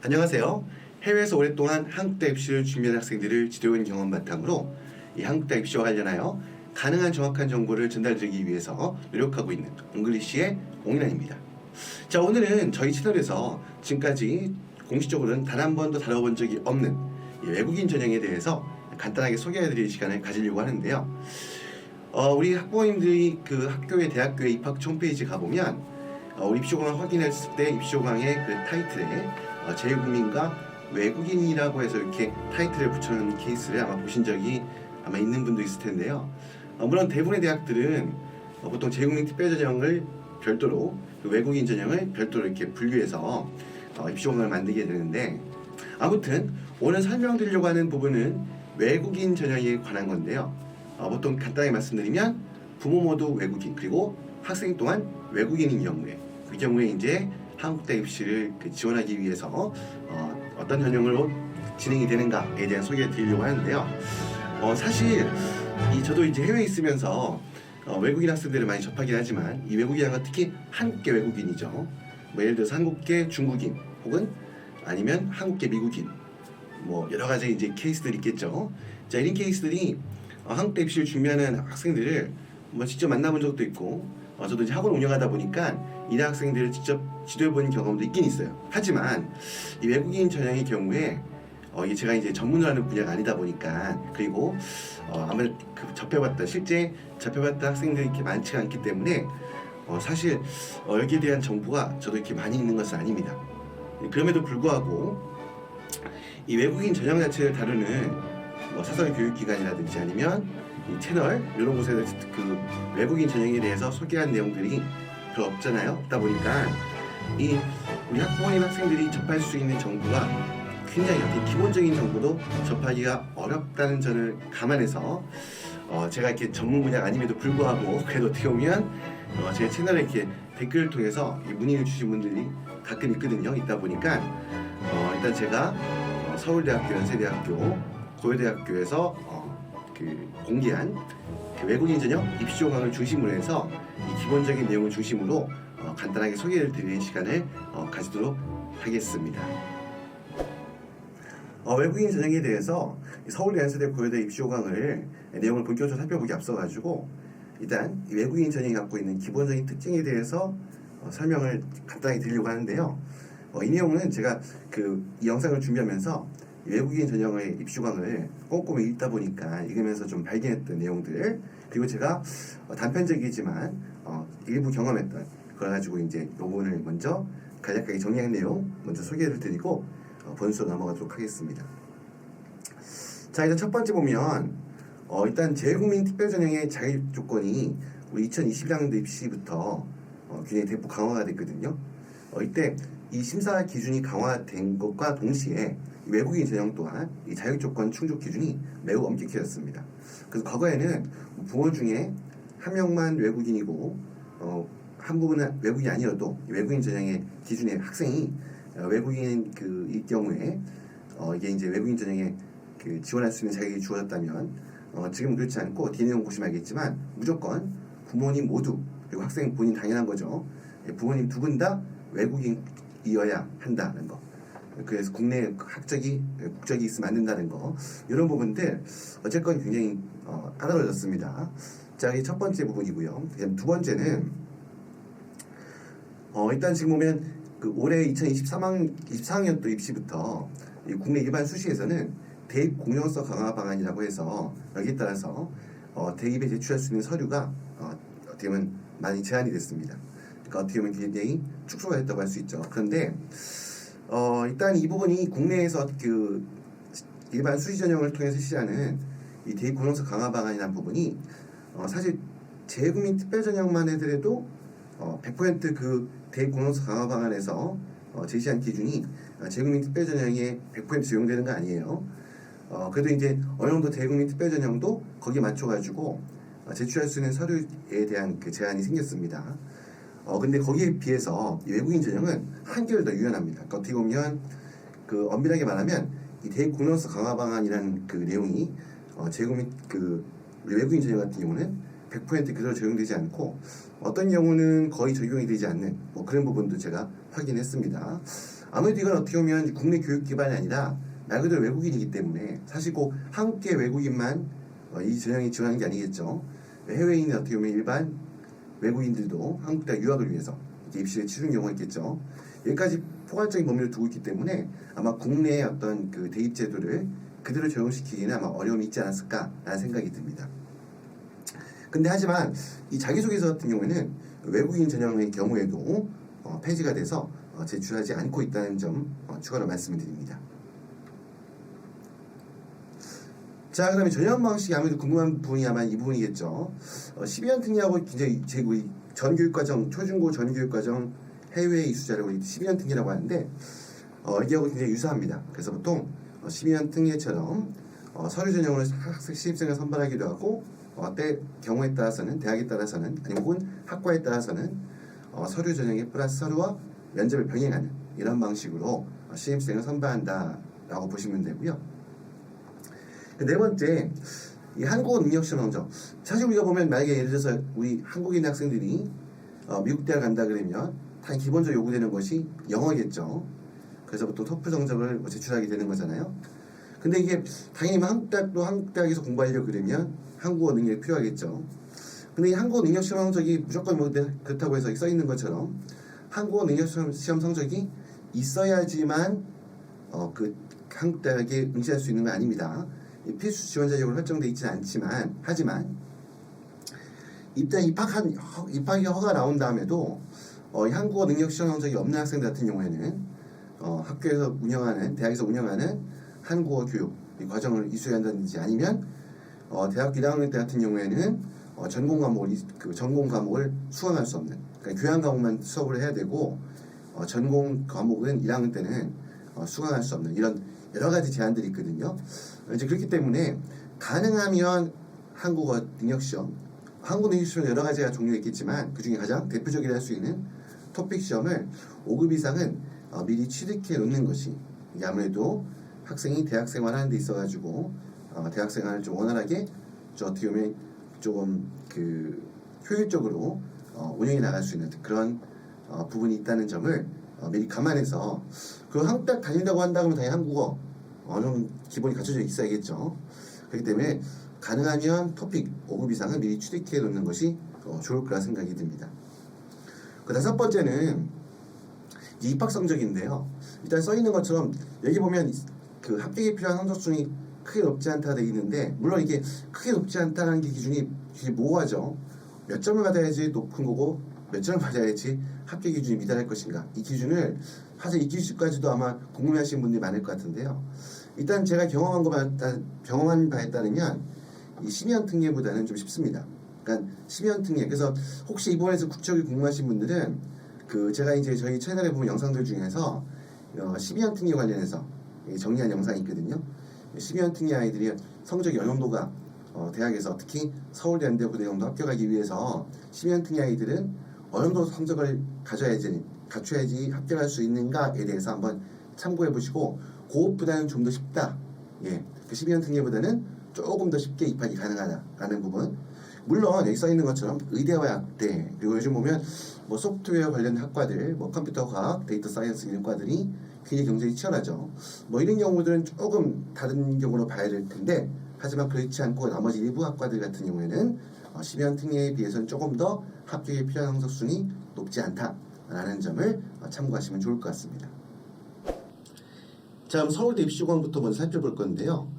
안녕하세요. 해외에서 오랫동안 한국대 입시를 준비한 학생들을 지도해온 경험 바탕으로 이 한국대 입시와 관련하여 가능한 정확한 정보를 전달드리기 위해서 노력하고 있는 잉글리시의 옹인환입니다. 자, 오늘은 저희 채널에서 지금까지 공식적으로는 단 한 번도 다뤄본 적이 없는 이 외국인 전형에 대해서 간단하게 소개해드릴 시간을 가지려고 하는데요. 우리 학부모님들이 그 학교의 대학교의 입학처 홈페이지 가보면 우리 입시호강을 확인했을 때 입시호강의 그 타이틀에 제외국민과 외국인이라고 해서 이렇게 타이틀을 붙여놓은 케이스를 아마 보신 적이 아마 있는 분도 있을 텐데요. 물론 대부분의 대학들은 보통 제외국민 특별전형을 별도로 그 외국인 전형을 별도로 이렇게 분류해서 입시호강을 만들게 되는데, 아무튼 오늘 설명드리려고 하는 부분은 외국인 전형에 관한 건데요. 보통 간단하게 말씀드리면 부모 모두 외국인 그리고 학생 또한 외국인인 경우에 그 경우에 이제 한국대 입시를 지원하기 위해서 어떤 전형으로 진행이 되는가에 대한 소개를 드리려고 하는데요. 사실 저도 이제 해외에 있으면서 외국인 학생들을 많이 접하긴 하지만 이 외국인은 특히 한국계 외국인이죠. 뭐 예를 들어서 한국계 중국인 혹은 아니면 한국계 미국인 뭐 여러 가지 이제 케이스들이 있겠죠. 자, 이런 케이스들이 한국대 입시를 준비하는 학생들을 뭐 직접 만나본 적도 있고, 저도 이제 학원 운영하다 보니까 이런 학생들을 직접 지도해본 경험도 있긴 있어요. 하지만 이 외국인 전형의 경우에 제가 이제 전문을 하는 분야가 아니다 보니까, 그리고 아무래도 실제 접해봤던 학생들이 이렇게 많지가 않기 때문에 사실 여기에 대한 정보가 저도 이렇게 많이 있는 것은 아닙니다. 그럼에도 불구하고 이 외국인 전형 자체를 다루는 사설 교육기관이라든지 아니면 이 채널 이런 곳에서 그 외국인 전형에 대해서 소개한 내용들이 별로 없잖아요. 없다 보니까 우리 학부모님 학생들이 접할 수 있는 정보가 굉장히 기본적인 정보도 접하기가 어렵다는 점을 감안해서 제가 이렇게 전문 분야가 아님에도 불구하고 그래도 어떻게 보면 제 채널에 이렇게 댓글을 통해서 문의를 주신 분들이 가끔 있거든요. 있다 보니까 일단 제가 서울대학교, 연세대학교, 고려대학교에서 공개한 외국인 전형 입시호강을 중심으로 해서 이 기본적인 내용을 중심으로 간단하게 소개를 드리는 시간을 가지도록 하겠습니다. 외국인 전형에 대해서 서울대, 연세대, 고려대 입시호강을 내용을 본격적으로 살펴보기 앞서가지고 일단 이 외국인 전형이 갖고 있는 기본적인 특징에 대해서 설명을 간단하게 드리려고 하는데요. 이 내용은 제가 이 영상을 준비하면서 외국인 전형의 입시호강을 꼼꼼히 읽다 보니까 읽으면서 좀 발견했던 내용들, 그리고 제가 단편적이지만 일부 경험했던 그걸 가지고 이제 이 부분을 먼저 간략하게 정리한 내용 먼저 소개를 드리고 본수로 넘어가도록 하겠습니다. 자, 일단 첫 번째 보면 일단 제외국민 특별전형의 자격 조건이 우리 2021학년도 입시부터 굉장히 대폭 강화가 됐거든요. 이때 이 심사 기준이 강화된 것과 동시에 외국인 전형 또한 이 자격 조건 충족 기준이 매우 엄격해졌습니다. 그래서 과거에는 부모 중에 한 명만 외국인이고 한 부분은 외국인이 아니어도 외국인 전형의 기준의 학생이 외국인인 이 경우에 이게 이제 외국인 전형에 지원할 수 있는 자격이 주어졌다면 지금 그렇지 않고 뒤에 내용 보시면 알겠지만 무조건 부모님 모두, 그리고 학생 본인 당연한 거죠. 부모님 두 분 다 외국인이어야 한다는 거. 그래서 국내 국적이 있으면 안 된다는 거, 이런 부분들 어쨌건 굉장히 까다로워졌습니다. 자, 이게 첫 번째 부분이고요. 두 번째는 일단 지금 보면 올해 2024학년도 입시부터 국내 일반 수시에서는 대입 공정성 강화 방안이라고 해서 여기에 따라서 대입에 제출할 수 있는 서류가 어떻게 보면 많이 제한이 됐습니다. 그러니까 어떻게 보면 굉장히 축소가 됐다고 할 수 있죠. 그런데 일단 이 부분이 국내에서 일반 수시 전형을 통해서 실시하는 이 대입 공정성 강화 방안이라는 부분이 사실 제외국민 특별 전형만 해더라도 100% 대입 공정성 강화 방안에서 제시한 기준이 제외국민 특별 전형에 100% 적용되는 거 아니에요. 그래도 이제 어느 정도 제외국민 특별 전형도 거기에 맞춰가지고 제출할 수 있는 서류에 대한 제한이 생겼습니다. 근데 거기에 비해서 이 외국인 전형은 한결 더 유연합니다. 그러니까 어떻게 보면 엄밀하게 말하면 이 대입 공정성 강화 방안이라는 내용이 제외국민 우리 외국인 전형 같은 경우는 100% 그대로 적용되지 않고 어떤 경우는 거의 적용이 되지 않는 그런 부분도 제가 확인했습니다. 아무래도 이건 어떻게 보면 국내 교육 기반이 아니라 말 그대로 외국인이기 때문에 사실 꼭 한국계 외국인만 이 전형이 지원하는 게 아니겠죠. 해외인은 어떻게 보면 일반 외국인들도 한국 대학 유학을 위해서 이제 입시를 치르는 경우가 있겠죠. 여기까지 포괄적인 범위를 두고 있기 때문에 아마 국내의 어떤 그 대입 제도를 그대로 적용시키기는 아마 어려움이 있지 않았을까라는 생각이 듭니다. 근데 하지만 이 자기소개서 같은 경우에는 외국인 전형의 경우에도 폐지가 돼서 제출하지 않고 있다는 점 추가로 말씀을 드립니다. 자, 그다음에 전형 방식이 아무래도 궁금한 부분이 아마 이 부분이겠죠. 12년 특례하고 굉장히 우리 전교육과정, 초중고 전교육과정 해외 이수자라고 12년 특례라고 하는데 이게하고 굉장히 유사합니다. 그래서 보통 12년 특례처럼 서류 전형으로 학생 신입생을 선발하기도 하고 때 경우에 따라서는 대학에 따라서는 아니면 혹은 학과에 따라서는 서류 전형에 플러스 서류와 면접을 병행하는 이런 방식으로 신입생을 선발한다라고 보시면 되고요. 네 번째, 이 한국어 능력 시험 성적. 사실 우리가 보면 만약에 예를 들어서 우리 한국인 학생들이 미국 대학 간다 그러면 단 기본적으로 요구되는 것이 영어겠죠. 그래서 보통 토플 성적을 제출하게 되는 거잖아요. 근데 이게 당연히 한국 대학에서 공부하려고 그러면 한국어 능력이 필요하겠죠. 근데 이 한국어 능력 시험 성적이 무조건 뭐 그렇다고 해서 써 있는 것처럼 한국어 능력 시험 성적이 있어야지만 그 한국 대학에 응시할 수 있는 건 아닙니다. 필수 지원 자격으로 설정되어 있지는 않지만 하지만 입학이 허가 나온 다음에도 이 한국어 능력 시험 성적이 없는 학생들 같은 경우에는 학교에서 운영하는 대학에서 운영하는 한국어 교육 이 과정을 이수해야 한다든지 아니면 대학교 1학년 때 같은 경우에는 전공 과목을 수강할 수 없는 그러니까 교양 과목만 수업을 해야 되고 전공 과목은 1학년 때는 수강할 수 없는 이런 여러 가지 제한들이 있거든요. 이제 그렇기 때문에 가능하면 한국어 능력 시험, 한국어 능력 시험 여러 가지가 종류가 있겠지만 그 중에 가장 대표적이라 할 수 있는 토픽 시험을 5급 이상은 미리 취득해 놓는 것이 이게 아무래도 학생이 대학 생활하는 데 있어가지고 대학 생활을 좀 원활하게 어떻게 보면 조금 그 효율적으로 운영해 나갈 수 있는 그런 부분이 있다는 점을 미리 감안해서 그 한국 대학 다닌다고 한다면 당연히 한국어 어느 정도 기본이 갖춰져 있어야겠죠. 그렇기 때문에 가능하면 토픽 5급 이상은 미리 취득해 놓는 것이 좋을 거라 생각이 듭니다. 그 다섯 번째는 입학 성적인데요. 일단 써 있는 것처럼 여기 보면 그 합격에 필요한 성적순이 크게 높지 않다 되어 있는데 물론 이게 크게 높지 않다는 게 기준이 되게 모호하죠. 몇 점을 받아야지 높은 거고 몇 점을 받아야지 합격 기준이 미달할 것인가 이 기준을 사실 이 기준까지도 아마 궁금해하시는 분들이 많을 것 같은데요. 일단 제가 경험한 바에 따르면 이 12년 특례보다는 좀 쉽습니다. 그러니까 12년 특례 그래서 혹시 이 부분에서 구체적으로 궁금하신 분들은 그 제가 이제 저희 채널에 보면 영상들 중에서 12년 특례 관련해서 정리한 영상이 있거든요. 12년 특례 아이들이 성적이 어느 정도가 대학에서 특히 서울대연대 부대 정도 합격하기 위해서 12년 특례 아이들은 어느 정도 성적을 갖춰야지 합격할 수 있는가에 대해서 한번 참고해 보시고 그것보다는 좀 더 쉽다. 예, 그 12년 특례보다는 조금 더 쉽게 입학이 가능하다라는 부분. 물론 여기 써 있는 것처럼 의대와 약대 그리고 요즘 보면 뭐 소프트웨어 관련 학과들, 뭐 컴퓨터 과학, 데이터 사이언스 이런 과들이 굉장히 경쟁이 치열하죠. 뭐 이런 경우들은 조금 다른 경우로 봐야 될 텐데 하지만 그렇지 않고 나머지 일부 학과들 같은 경우에는 12년 특례에 비해서는 조금 더 합격에 필요한 성적순이 높지 않다라는 점을 참고하시면 좋을 것 같습니다. 자, 그럼 서울대 입시 조건부터 먼저 살펴볼 건데요.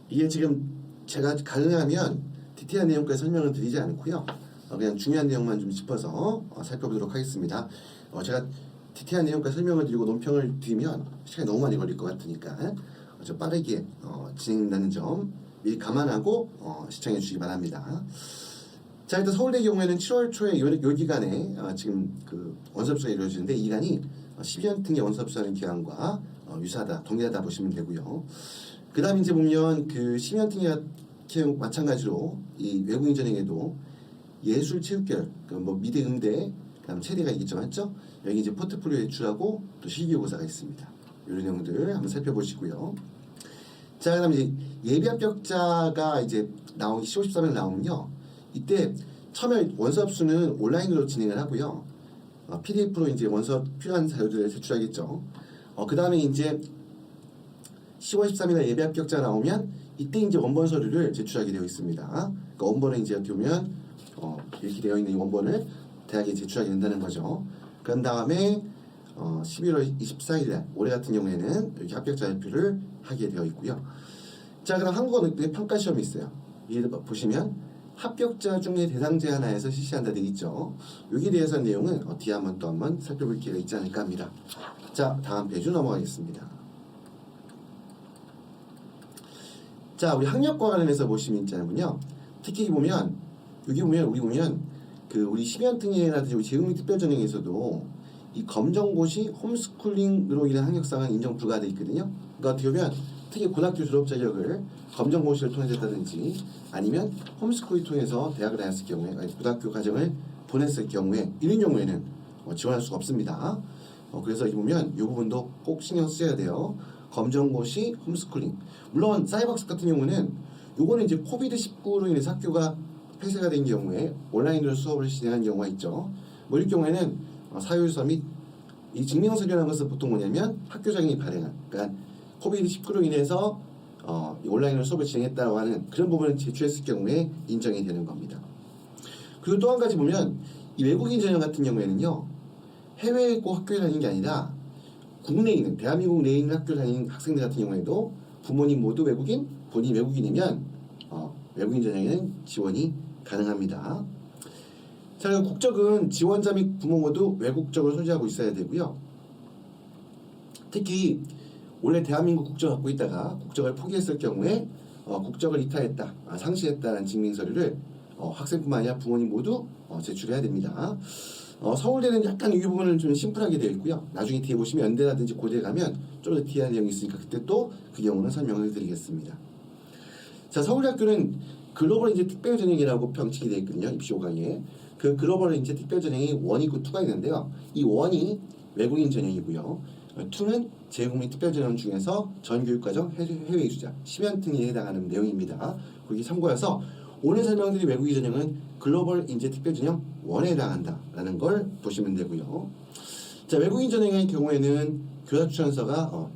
이게 지금 제가 가능하면 디테일한 내용까지 설명을 드리지 않고요. 그냥 중요한 내용만 좀 짚어서 살펴보도록 하겠습니다. 제가 디테일한 내용까지 설명을 드리고 논평을 드리면 시간이 너무 많이 걸릴 것 같으니까 좀 빠르게 진행된다는 점 미리 감안하고 시청해 주시기 바랍니다. 자, 일단 서울대 경우에는 7월 초에 요 기간에 지금 그 원서접수가 이루어지는데 이 기간이 12년 특례 원서접수하는 기간과 유사하다, 동일하다 보시면 되고요. 그 다음 이제 보면 그 12년 특례 마찬가지로 이 외국인 전형에도 예술 체육계열, 뭐 미대, 음대, 그다음 체대가 있겠죠, 맞죠? 여기 이제 포트폴리오 제출하고 또 실기고사가 있습니다. 이런 내용들 한번 살펴보시고요. 자, 그다음 이제 예비 합격자가 이제 10월 13일 나오면요. 이때 처음에 원서 접수는 온라인으로 진행을 하고요. PDF로 이제 원서 필요한 자료들을 제출하겠죠. 그 다음에 이제 10월 13일에 예비 합격자 나오면 이때 이제 원본 서류를 제출하게 되어 있습니다. 그러니까 원본에 이제 어떻게 보면 이렇게 되어 있는 이 원본을 대학에 제출하게 된다는 거죠. 그런 다음에 11월 24일에 올해 같은 경우에는 이렇게 합격자 발표를 하게 되어 있고요. 자, 그럼 한국어 능력 평가 시험이 있어요. 여기 보시면 합격자 중에 대상제 하나에서 실시한다 되어 있죠. 여기에 대해서 내용은 뒤에 한번 살펴볼 기회가 있지 않을까 합니다. 자, 다음 페이지 넘어가겠습니다. 자, 우리 학력과 관련해서 보시면 있잖아요. 특히 보면 여기 보면 우리 12연특례라든지 우리 재흥민 특별전형에서도 이 검정고시 홈스쿨링으로 인한 학력상은 인정 불가돼 있거든요. 그러니까 어떻게 보면 특히 고등학교 졸업 자격을 검정고시를 통해서 했다든지 아니면 홈스쿨을 통해서 대학을 다녔을 경우에 고등학교 과정을 보냈을 경우에 이런 경우에는 지원할 수가 없습니다. 그래서 여기 보면 이 부분도 꼭 신경 써야 돼요. 검정고시 홈스쿨링. 물론 사이버학습 같은 경우는 요거는 이제 코비드19로 인해서 학교가 폐쇄가 된 경우에 온라인으로 수업을 진행한 경우가 있죠. 뭐 이럴 경우에는 사유서 및 이 증명서류라는 것은 보통 뭐냐면 학교장이 발행한, 그러니까 코비드19로 인해서 온라인으로 수업을 진행했다고 하는 그런 부분을 제출했을 경우에 인정이 되는 겁니다. 그리고 또 한 가지 보면 이 외국인 전형 같은 경우에는요, 해외에 꼭 학교에 다니는 게 아니라 국내에 있는 대한민국 내에 있는 학교를 다니는 학생들 같은 경우에도 부모님 모두 외국인, 본인이 외국인이면 외국인 전형에는 지원이 가능합니다. 자, 그리고 국적은 지원자 및 부모 모두 외국적을 소지하고 있어야 되고요. 특히 원래 대한민국 국적을 갖고 있다가 국적을 포기했을 경우에 국적을 이탈했다, 상실했다는 증명서류를 학생뿐만 아니라 부모님 모두 제출해야 됩니다. 서울대는 약간 이 부분은 좀 심플하게 되어 있고요. 나중에 뒤에 보시면 연대라든지 고대에 가면 좀 더 디테일한 내용이 있으니까 그때 또 그 경우는 설명을 드리겠습니다. 자, 서울대학교는 글로벌 인재 특별 전형이라고 평칙이 되어 있거든요. 입시 5강에. 그 글로벌 인재 특별 전형이 1 있고 2가 있는데요. 이 1이 외국인 전형이고요. 2는 재외국민 특별 전형 중에서 전교육과정 해외 이주자 10연특에 해당하는 내용입니다. 거기 참고해서 오늘 설명드린 외국인 전형은 글로벌 인재 특별 전형 1에 해당한다라는 걸 보시면 되고요. 자, 외국인 전형의 경우에는 교사 추천서가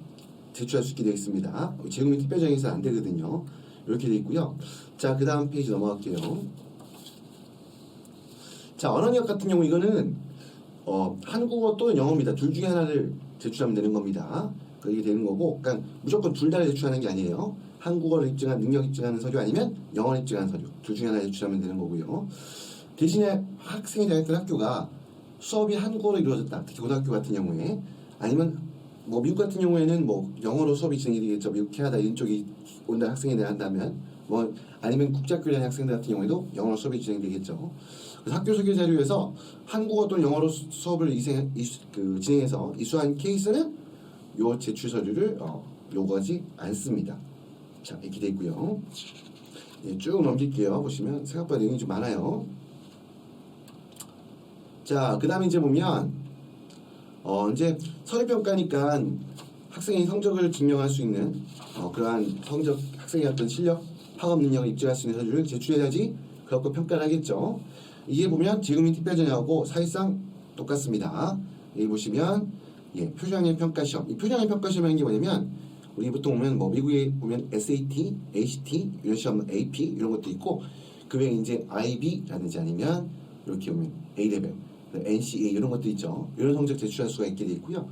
제출할 수 있게 되어 있습니다. 재외국민 특별 전형에서 안 되거든요. 이렇게 되어 있고요. 자, 그 다음 페이지 넘어갈게요. 자, 언어력 같은 경우 이거는 한국어 또는 영어입니다. 둘 중에 하나를 제출하면 되는 겁니다. 그렇게 되는 거고, 그러니까 무조건 둘 다 제출하는 게 아니에요. 한국어를 입증한 능력 입증하는 서류 아니면 영어를 입증하는 서류 둘 중에 하나 제출하면 되는 거고요. 대신에 학생이 다녔던 학교가 수업이 한국어로 이루어졌다. 특히 고등학교 같은 경우에 아니면 뭐 미국 같은 경우에는 뭐 영어로 수업이 진행이 되겠죠. 미국, 캐나다 이런 쪽이 온다 학생이 한다면 뭐 아니면 국제학교에 다니는 학생들 같은 경우에도 영어로 수업이 진행되겠죠. 그래서 학교 소개 자료에서 한국어 또는 영어로 수업을 진행해서 이수한 케이스는 요 제출 서류를 요구하지 않습니다. 자, 이렇게 되어 있고요. 예, 쭉 넘길게요. 보시면 생각보다 내용이 좀 많아요. 자, 그 다음에 이제 보면 이제 서류평가니까 학생의 성적을 증명할 수 있는 그러한 성적, 학생의 어떤 실력, 학업 능력을 입증할 수 있는 서류를 제출해야지 그렇고 평가를 하겠죠. 이게 보면 재외국민 특별전형하고 사실상 똑같습니다. 여기 보시면 표준학력 평가시험. 이 표준학력 평가시험이라는 게 뭐냐면 우리 보통 보면 뭐 미국에 보면 SAT, ACT 이런 시험, AP 이런 것도 있고 그 외에 이제 IB라든지 아니면 이렇게 보면 A-레벨, NCA 이런 것도 있죠. 이런 성적 제출할 수가 있게 돼 있고요.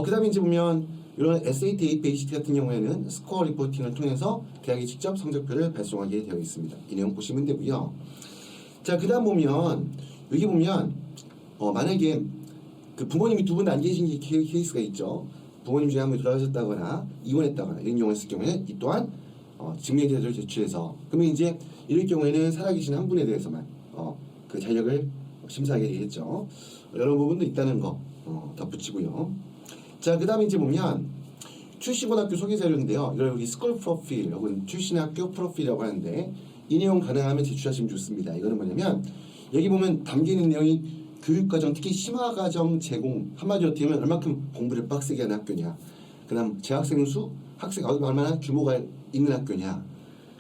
그 다음에 이제 보면 이런 SAT, AP, ACT 같은 경우에는 스코어 리포팅을 통해서 대학이 직접 성적표를 발송하게 되어 있습니다. 이 내용 보시면 되고요. 자, 그 다음 보면 여기 보면 만약에 그 부모님이 두 분 안 계신 케이스가 있죠. 부모님 중에 한 분이 돌아가셨다거나 이혼했다거나 이런 경우가 있을 경우에는 이 또한 증명제도를 제출해서 그러면 이제 이럴 경우에는 살아계신 한 분에 대해서만 그 자격을 심사하게 되겠죠. 이런 부분도 있다는 거 덧붙이고요. 자, 그 다음에 이제 보면 출시고등학교 소개자료인데요. 이걸 여기 스쿨 프로필 혹은 출신학교 프로필이라고 하는데 이 내용 가능하면 제출하시면 좋습니다. 이거는 뭐냐면 여기 보면 담겨있는 내용이 교육과정, 특히 심화과정 제공, 한마디로 어떻게 하면 얼마큼 공부를 빡세게 하는 학교냐, 그 다음 재학생 수, 학생 얼마나 규모가 있는 학교냐,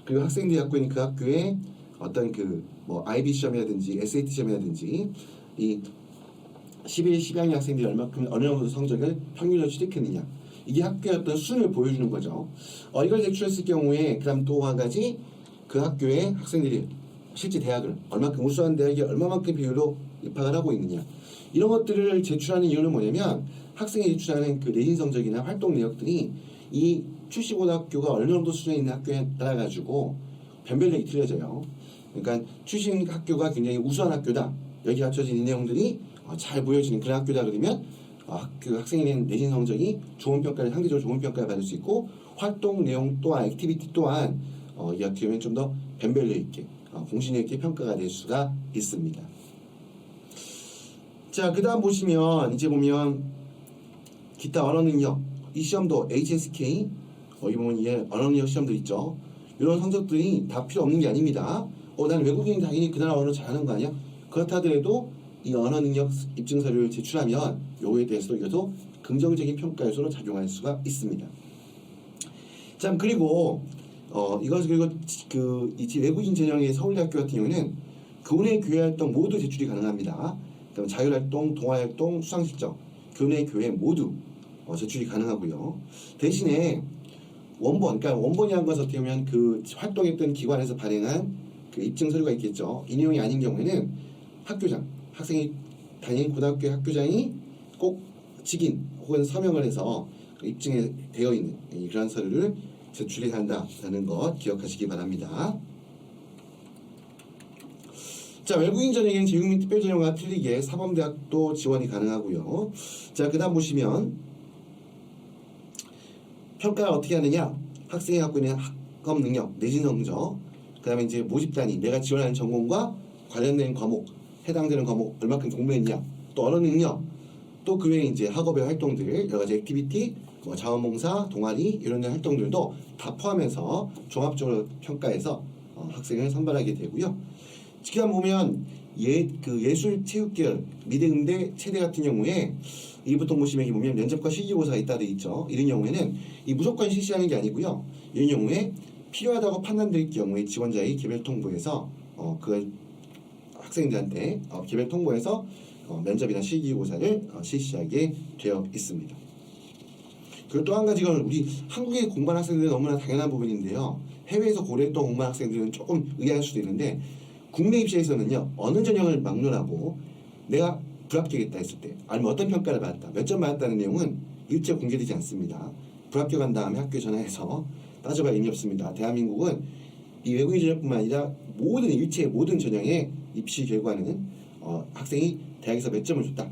그리고 학생들이 갖고 있는 그 학교에 어떤 그 뭐 IB 시험이라든지 SAT 시험이라든지 이 11, 12학년 학생들이 얼마큼 어느 정도 성적을 평균적으로 취득했느냐, 이게 학교의 어떤 수준을 보여주는 거죠. 이걸 제출했을 경우에 그다음 또 한 가지 그 학교의 학생들이 실제 대학을 얼마큼 우수한 대학에 얼마만큼 비율로 입학을 하고 있느냐, 이런 것들을 제출하는 이유는 뭐냐면 학생이 제출하는 그 내신 성적이나 활동 내역들이 이 출시고등학교가 어느 정도 수준에 있는 학교에 따라 가지고 변별력이 틀려져요. 그러니까 출신 학교가 굉장히 우수한 학교다, 여기 갖춰진 이 내용들이 잘 보여지는 그런 학교다 그러면 그 학생이 낸 내신 성적이 좋은 평가를, 상대적으로 좋은 평가를 받을 수 있고, 활동 내용 또한 액티비티 또한 이 학교면 좀 더 변별력 있게 공신력 있게 평가가 될 수가 있습니다. 자, 그 다음 보시면 이제 보면 기타 언어 능력, 이 시험도 HSK 여기 보면 이게 언어 능력 시험들 있죠. 이런 성적들이 다 필요 없는 게 아닙니다. 나는 외국인 당연히 그 나라 언어 잘하는 거 아니야? 그렇다 하더라도 이 언어 능력 입증 서류를 제출하면 요거에 대해서도 이것도 긍정적인 평가 요소로 작용할 수가 있습니다. 자, 그리고 이것을 그리고 이 외국인 전형의 서울대학교 같은 경우는 교내 교회 활동 모두 제출이 가능합니다. 그다음 자율활동, 동아활동, 수상실적, 교내 교회 모두 제출이 가능하고요. 대신에 원본, 그러니까 원본이라는 것은 어떻게 보면 그 활동했던 기관에서 발행한 그 입증 서류가 있겠죠. 이 내용이 아닌 경우에는 학교장, 학생이 다니는 고등학교 학교장이 꼭 직인 혹은 서명을 해서 입증에 되어 있는 그런 서류를 제출해야 한다는 것 기억하시기 바랍니다. 자, 외국인 전형에는 제국민 특별 전형과 틀리게 사범대학도 지원이 가능하고요. 자, 그 다음 보시면 평가를 어떻게 하느냐, 학생이 갖고 있는 학업 능력, 내신 성적, 그 다음에 이제 모집 단위, 내가 지원하는 전공과 관련된 과목, 해당되는 과목 얼마큼 공부했냐, 또 언어 능력, 또 그 외에 이제 학업의 활동들, 여러 가지 액티비티, 자원봉사, 동아리 이런 활동들도 다 포함해서 종합적으로 평가해서 학생을 선발하게 되고요. 지금 보면 예술 체육계열 미대음대 체대 같은 경우에 이 보통 보시면 보면 면접과 실기고사가 있다 돼 있죠. 이런 경우에는 이 무조건 실시하는 게 아니고요. 이런 경우에 필요하다고 판단될 경우에 지원자의 개별 통보에서 그 학생들한테 개별 통보해서 면접이나 실기고사를 실시하게 되어 있습니다. 그리고 또 한 가지가 우리 한국에 공부하는 학생들은 너무나 당연한 부분인데요. 해외에서 고려했던 공부하는 학생들은 조금 의아할 수도 있는데 국내 입시에서는요, 어느 전형을 막론하고 내가 불합격했다 했을 때 아니면 어떤 평가를 받았다, 몇 점 받았다는 내용은 일체 공개되지 않습니다. 불합격한 다음에 학교에 전화해서 따져봐야 의미 없습니다. 대한민국은 이 외국인 전형뿐만 아니라 일체의 모든 전형의 입시 결과는 학생이 대학에서 몇 점을 줬다,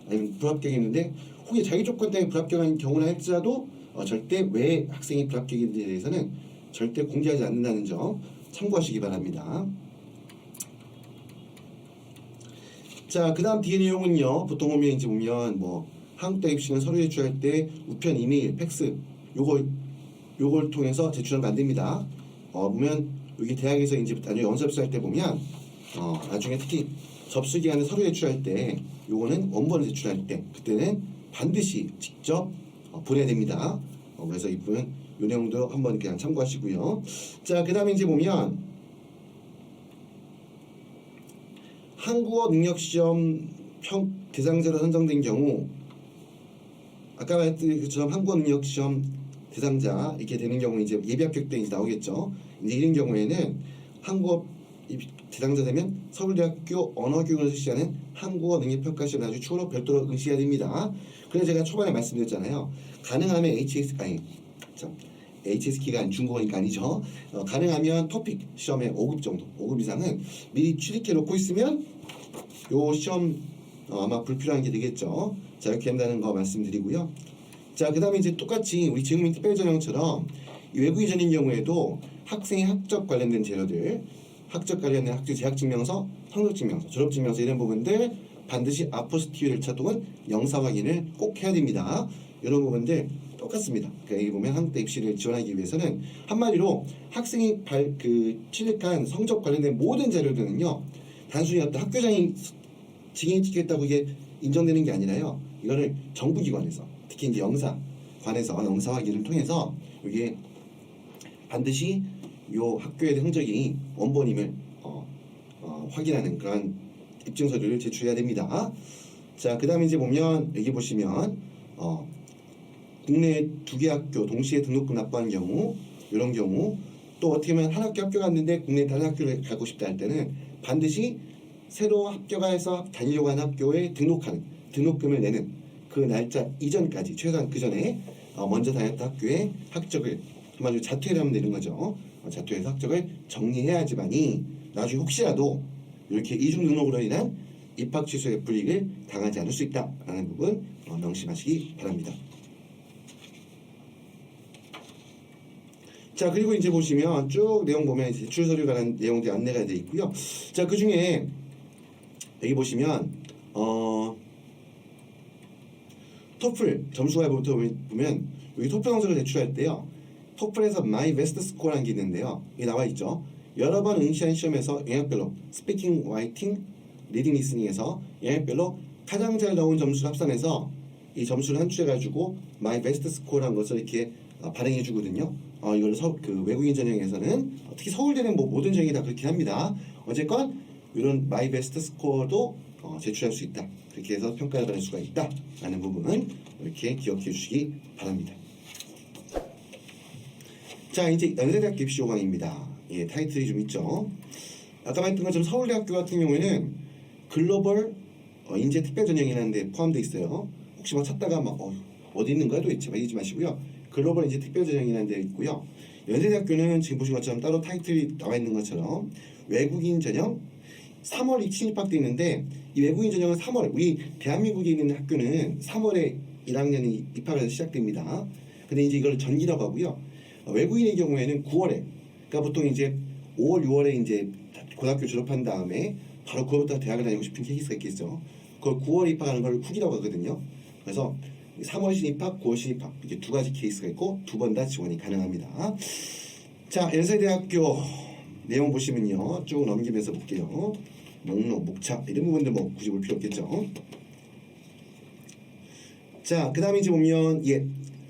아니면 불합격했는데 혹시 자기 조건 때문에 불합격한 경우나 할지라도 절대 왜 학생이 불합격인지에 대해서는 절대 공개하지 않는다는 점 참고하시기 바랍니다. 자, 그 다음 뒤에 내용은요, 보통 보면 이제 보면 한국대 입시는 서류 제출할 때 우편, 이메일, 팩스 요걸 통해서 제출하면 안 됩니다. 보면 여기 대학에서 이제 나중에 원서접수할 때 보면 나중에 특히 접수 기간에 서류 제출할 때 요거는 원본을 제출할 때 그때는 반드시 직접 보내야 됩니다. 그래서 이 부분 요 내용도 한번 그냥 참고하시고요. 자, 그 다음에 이제 보면 한국어 능력 시험 대상자로 선정된 경우 아까 말했던 것처럼 한국어 능력 시험 대상자 이렇게 되는 경우 이제 예비 합격 때 이제 나오겠죠. 이제 이런 경우에는 한국어 대상자 되면 서울대학교 언어교육을 실시하는 한국어 능력 평가 시험 나중에 추후로 별도로 응시해야 됩니다. 그래서 제가 초반에 말씀드렸잖아요. 가능하면 HSK가 아닌 중국어니까 아니죠. 가능하면 토픽 시험에 5급 정도, 5급 이상은 미리 취득해 놓고 있으면 요 시험 아마 불필요한 게 되겠죠. 자, 이렇게 한다는 거 말씀드리고요. 자, 그 다음에 이제 똑같이 우리 제국민 특별전형처럼 외국인 전인 경우에도 학생의 학적 관련된 재료들, 학적 관련된 학교 재학증명서, 성적증명서, 졸업증명서 이런 부분들 반드시 아포스티리 절차 또는 영사 확인을 꼭 해야 됩니다. 이런 부분들 똑같습니다. 그러니까 여기 보면 한국대 입시를 지원하기 위해서는 한마디로 학생이 취득한 성적 관련된 모든 자료들은요, 단순히 어떤 학교장이 증인이 찍겠다고 이게 인정되는 게 아니라요, 이거를 정부기관에서 특히 이제 영사관에서 영사 확인을 통해서 이게 반드시 요 학교의 성적이 원본임을 확인하는 그런 입증 서류를 제출해야 됩니다. 자, 그 다음에 이제 보면 여기 보시면 국내 두 개 학교 동시에 등록금 납부한 경우, 이런 경우, 또 어떻게 보면 한 학교 갔는데 국내 다른 학교를 가고 싶다 할 때는 반드시 새로 합격해서 다니려고 하는 학교에 등록금을 내는 그 날짜 이전까지, 최소한 그 전에 먼저 다녔던 학교의 학적을 한마디로 자퇴를 하면 되는 거죠. 자퇴해서 학적을 정리해야지만이 나중에 혹시라도 이렇게 이중 등록으로 인한 입학 취소의 불이익을 당하지 않을 수 있다라는 부분 명심하시기 바랍니다. 자, 그리고 이제 보시면 쭉 내용 보면 이제 제출 서류 관한 내용들이 안내가 되어 있고요. 자, 그 중에 여기 보시면 토플 점수가 보면 여기 토플 성적을 제출할 때요. 토플에서 My Best Score라는 게 있는데요. 여기 나와 있죠. 여러 번 응시한 시험에서 영역별로 스피킹, 라이팅, 리딩, 리스닝에서 영역별로 가장 잘 나온 점수를 합산해서 이 점수를 산출해가지고 My Best Score라는 것을 이렇게 발행해 주거든요. 이걸 그 외국인 전형에서는 특히 서울대는 뭐 모든 전형이 다 그렇게 합니다. 어쨌건 이런 My Best Score도 제출할 수 있다. 그렇게 해서 평가를 받을 수가 있다라는 부분은 이렇게 기억해 주시기 바랍니다. 자, 이제 연세대학교 입시 요강입니다. 예, 타이틀이 좀 있죠. 아까 말했던 것처럼 서울대학교 같은 경우에는 글로벌 인재 특별 전형이라는 데 포함되어 있어요. 혹시 뭐 찾다가 막 어디 있는 거야 도대체 잊지 마시고요. 글로벌 인재 특별 전형이라는 데 있고요. 연세대학교는 지금 보신 것처럼 따로 타이틀이 나와 있는 것처럼 외국인 전형 3월 신입학돼 있는데, 이 외국인 전형은 3월, 우리 대한민국에 있는 학교는 3월에 1학년이 입학해서 시작됩니다. 근데 이제 이걸 전기라고 하고요. 외국인의 경우에는 9월에, 그러니까 보통 이제 5월, 6월에 이제 고등학교 졸업한 다음에 바로 9월부터 대학을 다니고 싶은 케이스가 있겠죠. 그걸 9월에 입학하는 걸 쿡이라고 하거든요. 그래서 3월 신입학, 9월 신입학 이렇게 두 가지 케이스가 있고 두 번 다 지원이 가능합니다. 자, 연세대학교 내용 보시면요, 쭉 넘기면서 볼게요. 목록, 목차 이런 부분들 뭐 굳이 볼 필요 없겠죠. 자, 그 다음에 이제 보면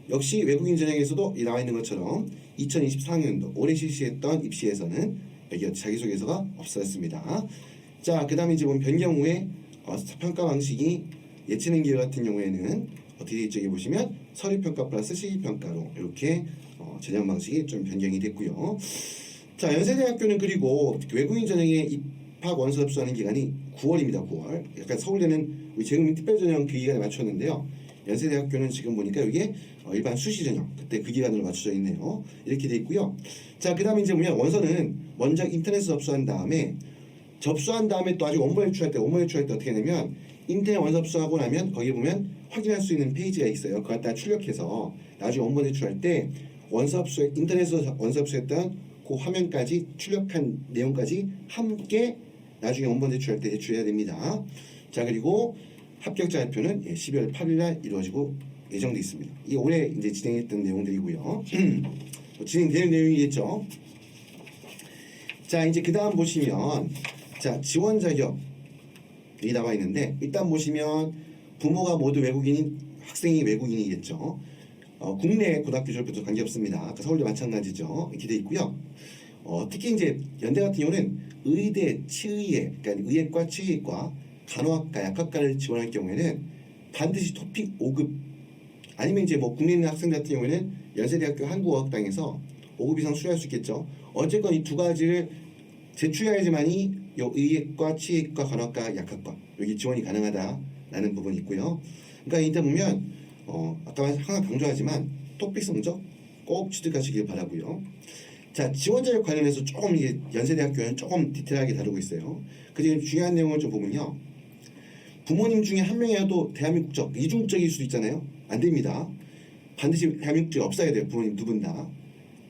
역시 외국인 전형에서도 나와 있는 것처럼 2024학년도 올해 실시했던 입시에서는 여기 자기소개서가 없어졌습니다. 자, 그 다음에 이제 보면 변경 후에 평가 방식이 예체능 기회 같은 경우에는 어떻게 되어 있죠? 보시면 서류평가 플러스 실기평가로 이렇게 전형 방식이 좀 변경이 됐고요. 자, 연세대학교는 그리고 외국인 전형에 입학 원서 접수하는 기간이 9월입니다. 9월. 약간 서울대는 우리 재국민 특별전형 그 기간에 맞췄는데요. 연세대학교는 지금 보니까 이게 일반 수시 전형 그때 그 기간으로 맞춰져 있네요. 이렇게 돼 있고요. 자, 그 다음에 이제 보면 원서는 먼저 인터넷에 접수한 다음에 또 아직 원본 제출할 때 어떻게 하냐면 인터넷 원서 접수하고 나면 거기 보면 확인할 수 있는 페이지가 있어요. 그걸 갖다 출력해서 나중에 원본 제출할 때 인터넷에서 원서 접수했던 그 화면까지 출력한 내용까지 함께 나중에 원본 제출할 때 제출해야 됩니다. 자, 그리고 합격자 발표는 12월 8일 날 이루어지고 예정돼 있습니다. 이 올해 이제 진행했던 내용들이고요. 진행되는 내용이겠죠. 자, 이제 그 다음 보시면 지원 자격이 나와 있는데, 일단 보시면 부모가 모두 외국인인 학생이 외국인이겠죠. 국내 고등학교 졸업해도 관계없습니다. 아까 서울대 마찬가지죠. 이렇게 돼 있고요. 특히 이제 연대 같은 경우는 의대, 치의회, 그러니까 의예과, 치의과, 간호학과, 약학과를 지원할 경우에는 반드시 토픽 5급 아니면 이제 뭐 국내 있는 학생 같은 경우에는 연세대학교 한국어학당에서 5급 이상 수료할 수 있겠죠. 어쨌건 이 두 가지를 제출해야지만이 의예과, 치의과, 간호학과, 약학과 여기 지원이 가능하다라는 부분이 있고요. 그러니까 일단 보면 아까 항상 강조하지만 토픽 성적 꼭 취득하시길 바라고요. 자, 지원 자격 관련해서 조금 이게 연세대학교는 조금 디테일하게 다루고 있어요. 그중에 중요한 내용을 좀 보면요. 부모님 중에 한 명이라도 대한민국 국적, 이중국적일 수도 있잖아요. 안 됩니다. 반드시 대한민국 국적이 없어야 돼요. 부모님 두 분 다.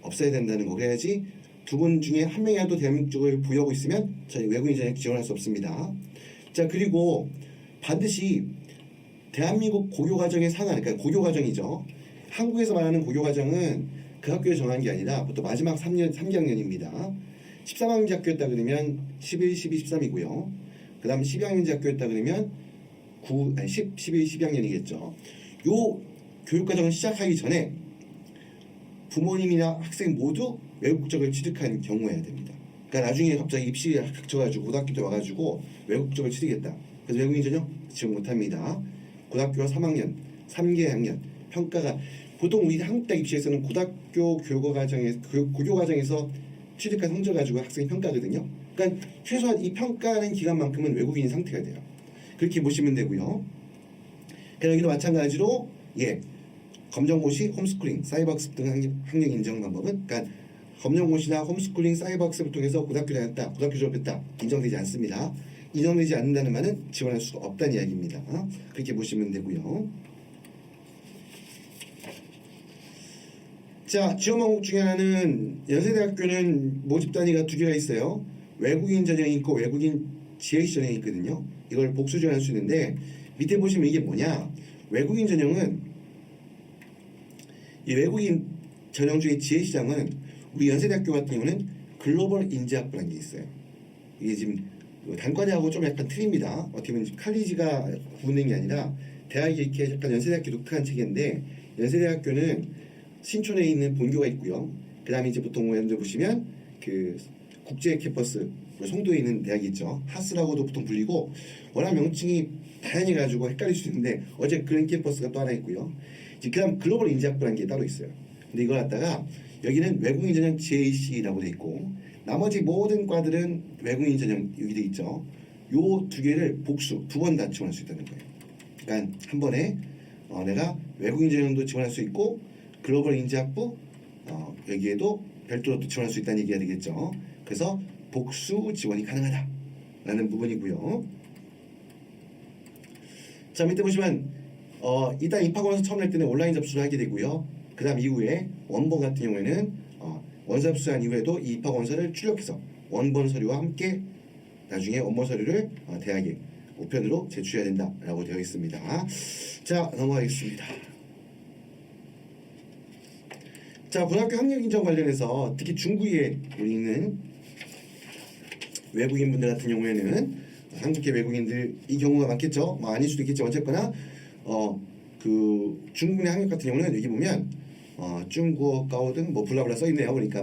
없어야 된다는 거. 그래야지 두 분 중에 한 명이라도 대한민국 국적을 보유하고 있으면 저희 외국인 전형 지원할 수 없습니다. 자, 그리고 반드시 대한민국 고교과정의 상한, 그러니까 고교과정이죠. 한국에서 말하는 고교과정은 그 학교에 정한 게 아니라 보통 마지막 3학년입니다. 13학년제 학교였다 그러면 11, 12, 13이고요. 그 다음 12학년제 학교였다 그러면 10, 11, 12학년이겠죠. 요 교육과정을 시작하기 전에 부모님이나 학생 모두 외국 국적을 취득한 경우여야 됩니다. 그러니까 나중에 갑자기 입시에 닥쳐가지고 고등학교 때 와가지고 외국 국적을 취득했다. 그래서 외국인 전형 지원 못합니다. 고등학교 3학년, 3개 학년 평가가 보통 우리 한국대 입시에서는 고등학교 고교 과정에서 취득한 성적 가지고 학생이 평가하거든요. 그러니까 최소한 이 평가하는 기간만큼은 외국인 상태가 돼요. 그렇게 보시면 되고요. 여기도 마찬가지로 검정고시, 홈스쿨링, 사이버학습 등 학력 인정 방법은 그러니까 검정고시나 홈스쿨링, 사이버학습을 통해서 고등학교 다녔다, 고등학교 졸업했다 인정되지 않습니다. 인정되지 않는다는 말은 지원할 수가 없다는 이야기입니다. 그렇게 보시면 되고요. 자, 지원 방법 중에 하나는 연세대학교는 모집 단위가 두 개가 있어요. 외국인 전형이 있고 외국인 지혜시 전형이 있거든요. 이걸 복수 지원할 수 있는데 밑에 보시면 이게 뭐냐? 외국인 전형은 이 외국인 전형 중에 지혜시장은 우리 연세대학교 같은 경우는 글로벌 인재학부라는 게 있어요. 이게 지금 단과대하고 좀 약간 틀립니다. 어떻게 보면 칼리지가 구분된 게 아니라 대학이 이렇게 약간 연세대학교 독특한 체계인데 연세대학교는 신촌에 있는 본교가 있고요. 그 다음에 이제 보통 여러분들 보시면 그 국제 캠퍼스 송도에 있는 대학이 있죠. 하스라고도 보통 불리고 워낙 명칭이 다양해가지고 헷갈릴 수 있는데 어제 그런 캠퍼스가 또 하나 있고요. 그 다음 글로벌 인재학부라는 게 따로 있어요. 근데 이걸 갖다가 여기는 외국인 전형 JC라고 돼 있고 나머지 모든 과들은 외국인 전형 여기 돼 있죠. 요 두 개를 복수 두 번 다 지원할 수 있다는 거예요. 그러니까 한 번에 내가 외국인 전형도 지원할 수 있고 글로벌 인재학부 여기에도 별도로 또 지원할 수 있다는 얘기가 되겠죠. 그래서 복수 지원이 가능하다라는 부분이고요. 자, 밑에 보시면 일단 입학원서 처음 낼 때는 온라인 접수를 하게 되고요. 그 다음 이후에 원본 같은 경우에는 원서 접수한 이후에도 이 입학원서를 출력해서 원본 서류와 함께 나중에 원본 서류를 대학에 우편으로 제출해야 된다라고 되어 있습니다. 자, 넘어가겠습니다. 자, 고등학교 학력 인정 관련해서 특히 중국에 있는 외국인 분들 같은 경우에는 한국계 외국인들 이 경우가 많겠죠. 뭐 아닐 수도 있겠죠. 어쨌거나 그 중국 내 학력 같은 경우는 여기 보면 중국어 가오등 뭐 블라블라 써 있네요. 보니까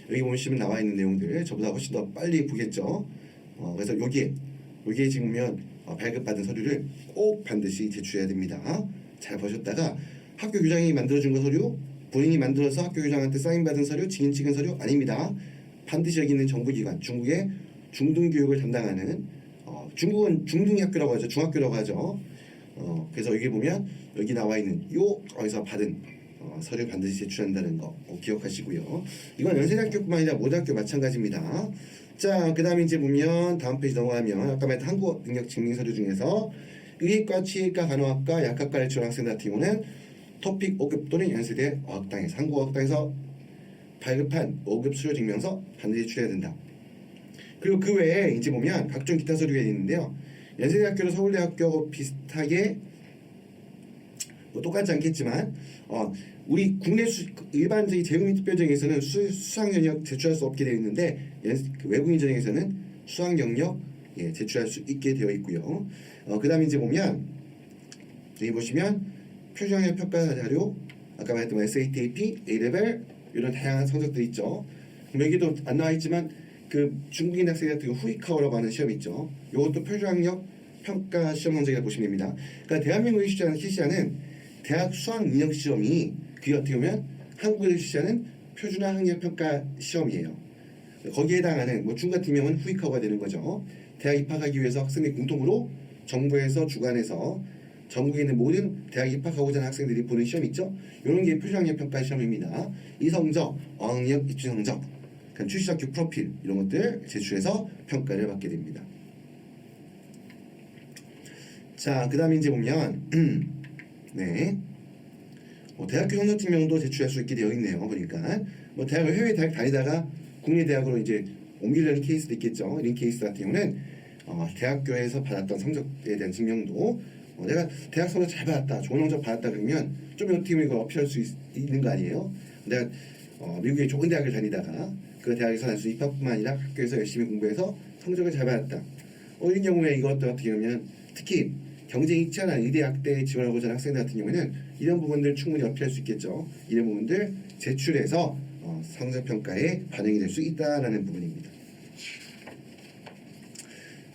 여기 보시면 나와 있는 내용들 저보다 훨씬 더 빨리 보겠죠. 그래서 여기에 지금 보면 발급받은 서류를 꼭 반드시 제출해야 됩니다. 잘 보셨다가 학교 교장이 만들어준 거 서류 본인이 만들어서 학교 교장한테 사인받은 서류, 증인 찍은 서류 아닙니다. 반드시 여기 있는 정부기관, 중국의 중등교육을 담당하는 중국은 중등학교라고 하죠. 중학교라고 하죠. 그래서 여기 보면 여기 나와 있는 어디서 받은 서류 반드시 제출한다는 거 기억하시고요. 이건 연세대학교뿐만 아니라 모든 학교 마찬가지입니다. 자, 그 다음에 이제 보면 다음 페이지 넘어가면 아까 말했던 한국어 능력 증명 서류 중에서 의예과, 치의과, 간호학과, 약학과를 지원 학생 같은 경우는 토픽 5급 또는 연세대 어학당에서 한국어학당에서 발급한 5급 수료 증명서 반드시 제출해야 된다. 그리고 그 외에 이제 보면 각종 기타 서류가 있는데요. 연세대학교나 서울대학교 비슷하게 뭐 똑같지 않겠지만 우리 국내 일반적인 재외국민 특별전형에서는 수학 영역 제출할 수 없게 되어 있는데 그 외국인 전형에서는 수학 영역 제출할 수 있게 되어 있고요. 그 다음에 이제 보면 여기 보시면 표준학력 평가 자료 아까 말했던 SAT, A레벨 이런 다양한 성적들이 있죠. 여기도 안 나와 있지만 그 중국인 학생 같은 경우 후이카오라고 하는 시험이 있죠. 이것도 표준학력 평가 시험 성적이라고 보시면 됩니다. 그러니까 대한민국이 실시하는 대학 수학 능력 시험이 그게 어떻게 보면 한국에서 실시하는 표준화 학력 평가 시험이에요. 거기에 해당하는 뭐 중 같은 경우는 후이카오가 되는 거죠. 대학 입학하기 위해서 학생들이 공통으로 정부에서 주관해서 전국에 있는 모든 대학 입학하고자 하는 학생들이 보는 시험 있죠. 이런 게 표준학력 평가 시험입니다. 이 성적, 어학력, 입시 성적, 출시학교 프로필 이런 것들 제출해서 평가를 받게 됩니다. 자, 그 다음에 이제 보면 대학교 성적 증명도 제출할 수 있게 되어 있네요. 보니까 뭐 대학을 해외 대학 다니다가 국내 대학으로 이제 옮기려는 케이스도 있겠죠. 이런 케이스 같은 경우는 대학교에서 받았던 성적에 대한 증명도 내가 대학 성적 잘 받았다, 좋은 성적 받았다 그러면 좀 어떻게 보면 이걸 어필할 수 있는 거 아니에요? 내가 미국의 좋은 대학을 다니다가 그 대학에서 단순 입학뿐만 아니라 학교에서 열심히 공부해서 성적을 잘 받았다. 이런 경우에 이것도 어떻게 보면 특히 경쟁이 치열한 의대학대에 지원하고자 하는 학생들 같은 경우에는 이런 부분들 충분히 어필할 수 있겠죠. 이런 부분들 제출해서 성적평가에 반영이 될 수 있다라는 부분입니다.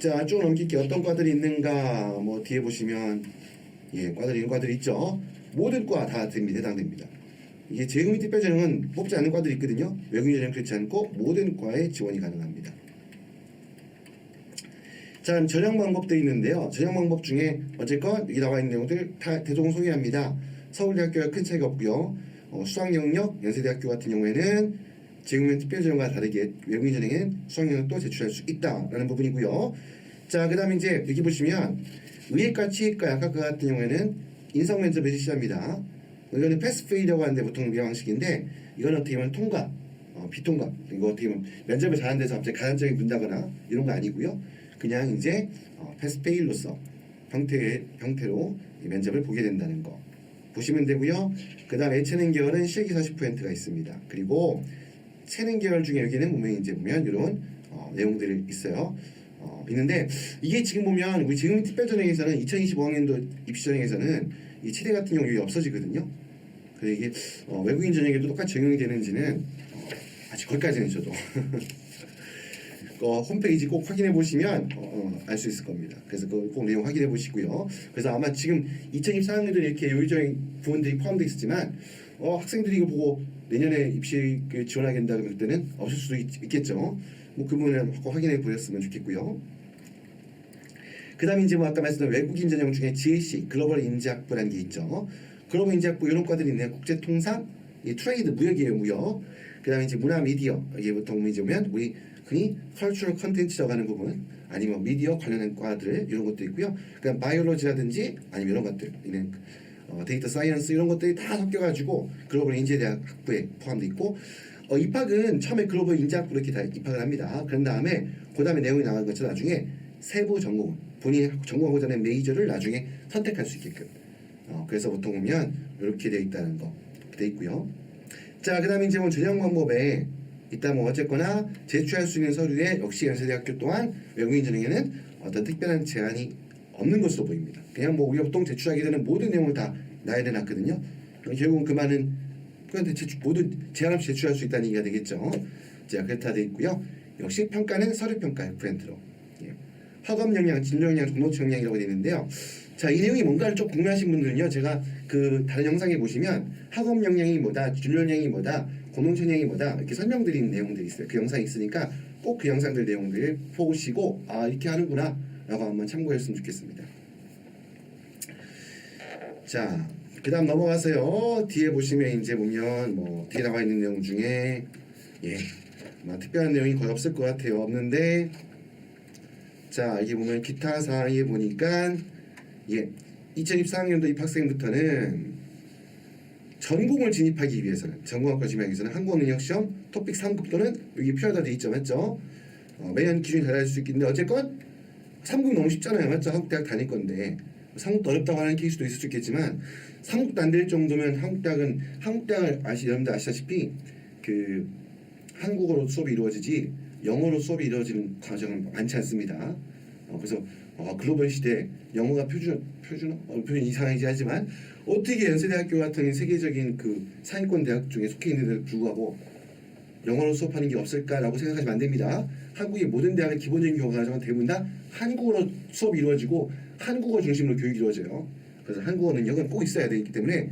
자, 쭉 넘길게. 어떤 과들이 있는가? 뭐 뒤에 보시면 과들이 있죠. 모든 과 다 해당됩니다. 이게 재경 및 특별전형은 뽑지 않는 과들이 있거든요. 외국인 전형 그렇지 않고 모든 과에 지원이 가능합니다. 자, 전형 방법도 있는데요. 전형 방법 중에 어쨌건 여기 나와 있는 내용들 다 대충 소개합니다. 서울대학교와 큰 차이가 없고요. 수학 영역 연세대학교 같은 경우에는 지금은 특별전형과 다르게 외국인 전형엔 수학 영역도 제출할 수 있다라는 부분이고요. 자, 그다음에 이제 여기 보시면 의예과, 치예과, 약학과 같은 경우에는 인성 면접을 실시합니다. 이거는 패스페이라고 하는데 보통 우리 방식인데 이거는 어떻게 보면 통과, 비통과 이거 어떻게 보면 면접을 잘하는 데서 갑자기 가산점이 붙는다거나 이런 거 아니고요. 그냥 이제 패스페일로서 형태로 이 면접을 보게 된다는 거 보시면 되고요. 그 다음 예체능 계열은 실기 40%가 있습니다. 그리고 체능 계열 중에 여기는 보면 이런 내용들이 있어요. 있는데 이게 지금 보면 우리 지금 특별전형에서는 2025학년도 입시전형에서는 이 치대 같은 경우 여기 없어지거든요. 그래서 이게 외국인 전형에도 똑같이 적용이 되는지는 아직 거기까지는 저도 홈페이지 꼭 확인해 보시면 알 수 있을 겁니다. 그래서 꼭 내용 확인해 보시고요. 그래서 아마 지금 2024학년도 이렇게 요일적인 부분들이 포함되어 있었지만 학생들이 이거 보고 내년에 입시 지원하게 된다 그럴 때는 없을 수도 있겠죠. 뭐 그 부분은 꼭 확인해 보셨으면 좋겠고요. 그 다음에 이제 뭐 아까 말씀드린 외국인 전형 중에 GAC 글로벌 인재학부라는 게 있죠. 글로벌 인재학부 이런 과들이 있네요. 국제통상, 트레이드 무역이에요, 무역. 그 다음에 이제 문화 미디어 이게 보통 이제 보면 우리 흔히 컬처럴 컨텐츠라고 하는 부분 아니면 미디어 관련된 과들 이런 것도 있고요. 그러니까 바이올로지라든지 아니면 이런 것들 있는 데이터 사이언스 이런 것들이 다 섞여가지고 글로벌 인재대학 학부에 포함되어 있고 입학은 처음에 글로벌 인재학부로 이렇게 다 입학을 합니다. 그런 다음에 그 다음에 내용이 나간 것처럼 나중에 세부 전공 본인이 전공하고자 하는 메이저를 나중에 선택할 수 있게끔 그래서 보통 보면 이렇게 되어 있다는 거 되어 있고요. 자, 그 다음에 이제 뭐 전형 방법에 이따 뭐 어쨌거나 제출할 수 있는 서류에 역시 연세대학교 또한 외국인 전형에는 어떤 특별한 제한이 없는 것으로 보입니다. 그냥 뭐 우리가 보통 제출하게 되는 모든 내용을 다 나열해 놨거든요. 결국은 그 많은 그런데 모두 제한 없이 제출할 수 있다는 얘기가 되겠죠. 자, 그렇다 되어 있고요. 역시 평가는 서류 평가 100%로 학업 역량, 진로 역량, 공동체 역량이라고 되어 있는데요. 자, 이 내용이 뭔가를 좀 궁금하신 분들은요, 제가 그 다른 영상에 보시면 학업 역량이 뭐다, 진로 역량이 뭐다, 공동체 역량이 뭐다 이렇게 설명드리는 내용들이 있어요. 그 영상이 있으니까 꼭 그 영상들 내용들 보시고 이렇게 하는구나 라고 한번 참고했으면 좋겠습니다. 자, 그 다음 넘어가서요. 뒤에 보시면 이제 보면 뭐 뒤에 나와 있는 내용 중에 뭐 특별한 내용이 거의 없을 것 같아요. 없는데 자, 이게 보면 기타 사항에 보니까 2024학년도 입학생부터는 전공을 진입하기 위해서는 전공학과 진입하기 위해서는 한국어능력시험 토픽 3급 또는 여기 표하다 돼 있죠, 맞죠? 매년 기준이 달라질 수 있겠는데 어쨌건 3급 너무 쉽잖아요, 맞죠? 한국 대학 다닐 건데 3급도 어렵다고 하는 케이스도 있을 수 있겠지만 3급도 안 될 정도면 한국 대학을 여러분들 아시다시피 그 한국어로 수업이 이루어지지 영어로 수업이 이루어지는 과정은 많지 않습니다. 그래서 글로벌 시대 영어가 표준 이상이지 하지만 어떻게 연세대학교 같은 세계적인 그 상위권 대학 중에 속해 있는데도 불구하고 영어로 수업하는 게 없을까라고 생각하시면 안 됩니다. 한국의 모든 대학의 기본적인 교과 과정은 대부분 다 한국어로 수업이 이루어지고 한국어 중심으로 교육이 이루어져요. 그래서 한국어 능력은 꼭 있어야 되기 때문에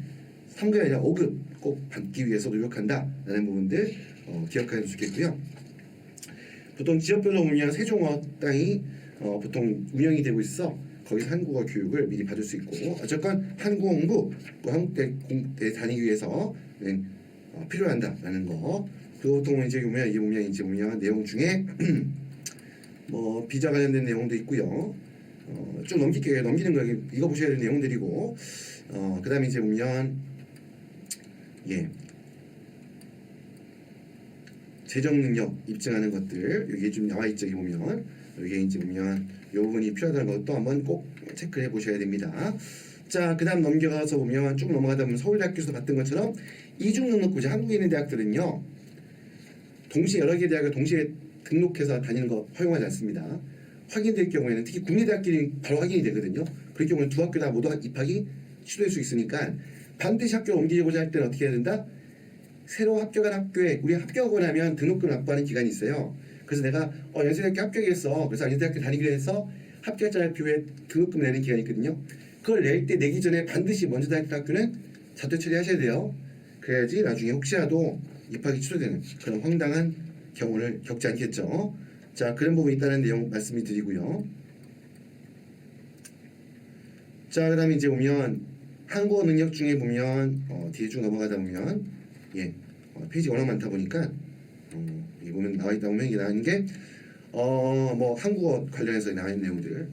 3급이 아니라 5급 꼭 받기 위해서 노력한다라는 부분들 기억하셔도 좋겠고요. 보통 지역별로 보면 세종어학당이 보통 운영이 되고 있어 거기서 한국어 교육을 미리 받을 수 있고 어쨌건 한국어 공부 또 한국대 다니기 위해서 필요한다라는 거. 그리고 보통 이제 보면 내용 중에 뭐 비자 관련된 내용도 있고요. 좀 넘기는 거 이거 보셔야 될 내용들이고 그다음에 이제 보면 재정 능력 입증하는 것들 여기 좀 나와 있죠. 여기 보면 여기 이제 보면 이 부분이 필요하다는 것도 한번 꼭 체크해 보셔야 됩니다. 자, 그다음 넘겨가서 보면 쭉 넘어가다 보면 서울대학교에서 봤던 것처럼 이중 등록고자 한국에 있는 대학들은요 동시에 여러 개 대학을 동시에 등록해서 다니는 거 허용하지 않습니다. 확인될 경우에는 특히 국내대학끼리 바로 확인이 되거든요. 그럴 경우는 두 학교 다 모두 입학이 취소될 수 있으니까 반드시 학교를 옮기고자 할 때는 어떻게 해야 된다? 새로 합격한 학교에 우리 합격하고 나면 등록금 납부하는 기간이 있어요. 그래서 내가 연세대학교 합격했어. 그래서 연세대학교 다니기로 해서 합격자료표에 등록금 내는 기간이 있거든요. 그걸 낼 때 내기 전에 반드시 먼저 다녔던 학교는 자퇴 처리하셔야 돼요. 그래야지 나중에 혹시라도 입학이 취소되는 그런 황당한 경우를 겪지 않겠죠. 자, 그런 부분이 있다는 내용 말씀을 드리고요. 자, 그다음에 이제 보면 한국어 능력 중에 보면 뒤에 쭉 넘어가다 보면 페이지 워낙 많다 보니까 이 보면 나와 있다 보면 이게 나오는 게 뭐 한국어 관련해서 나와 있는 내용들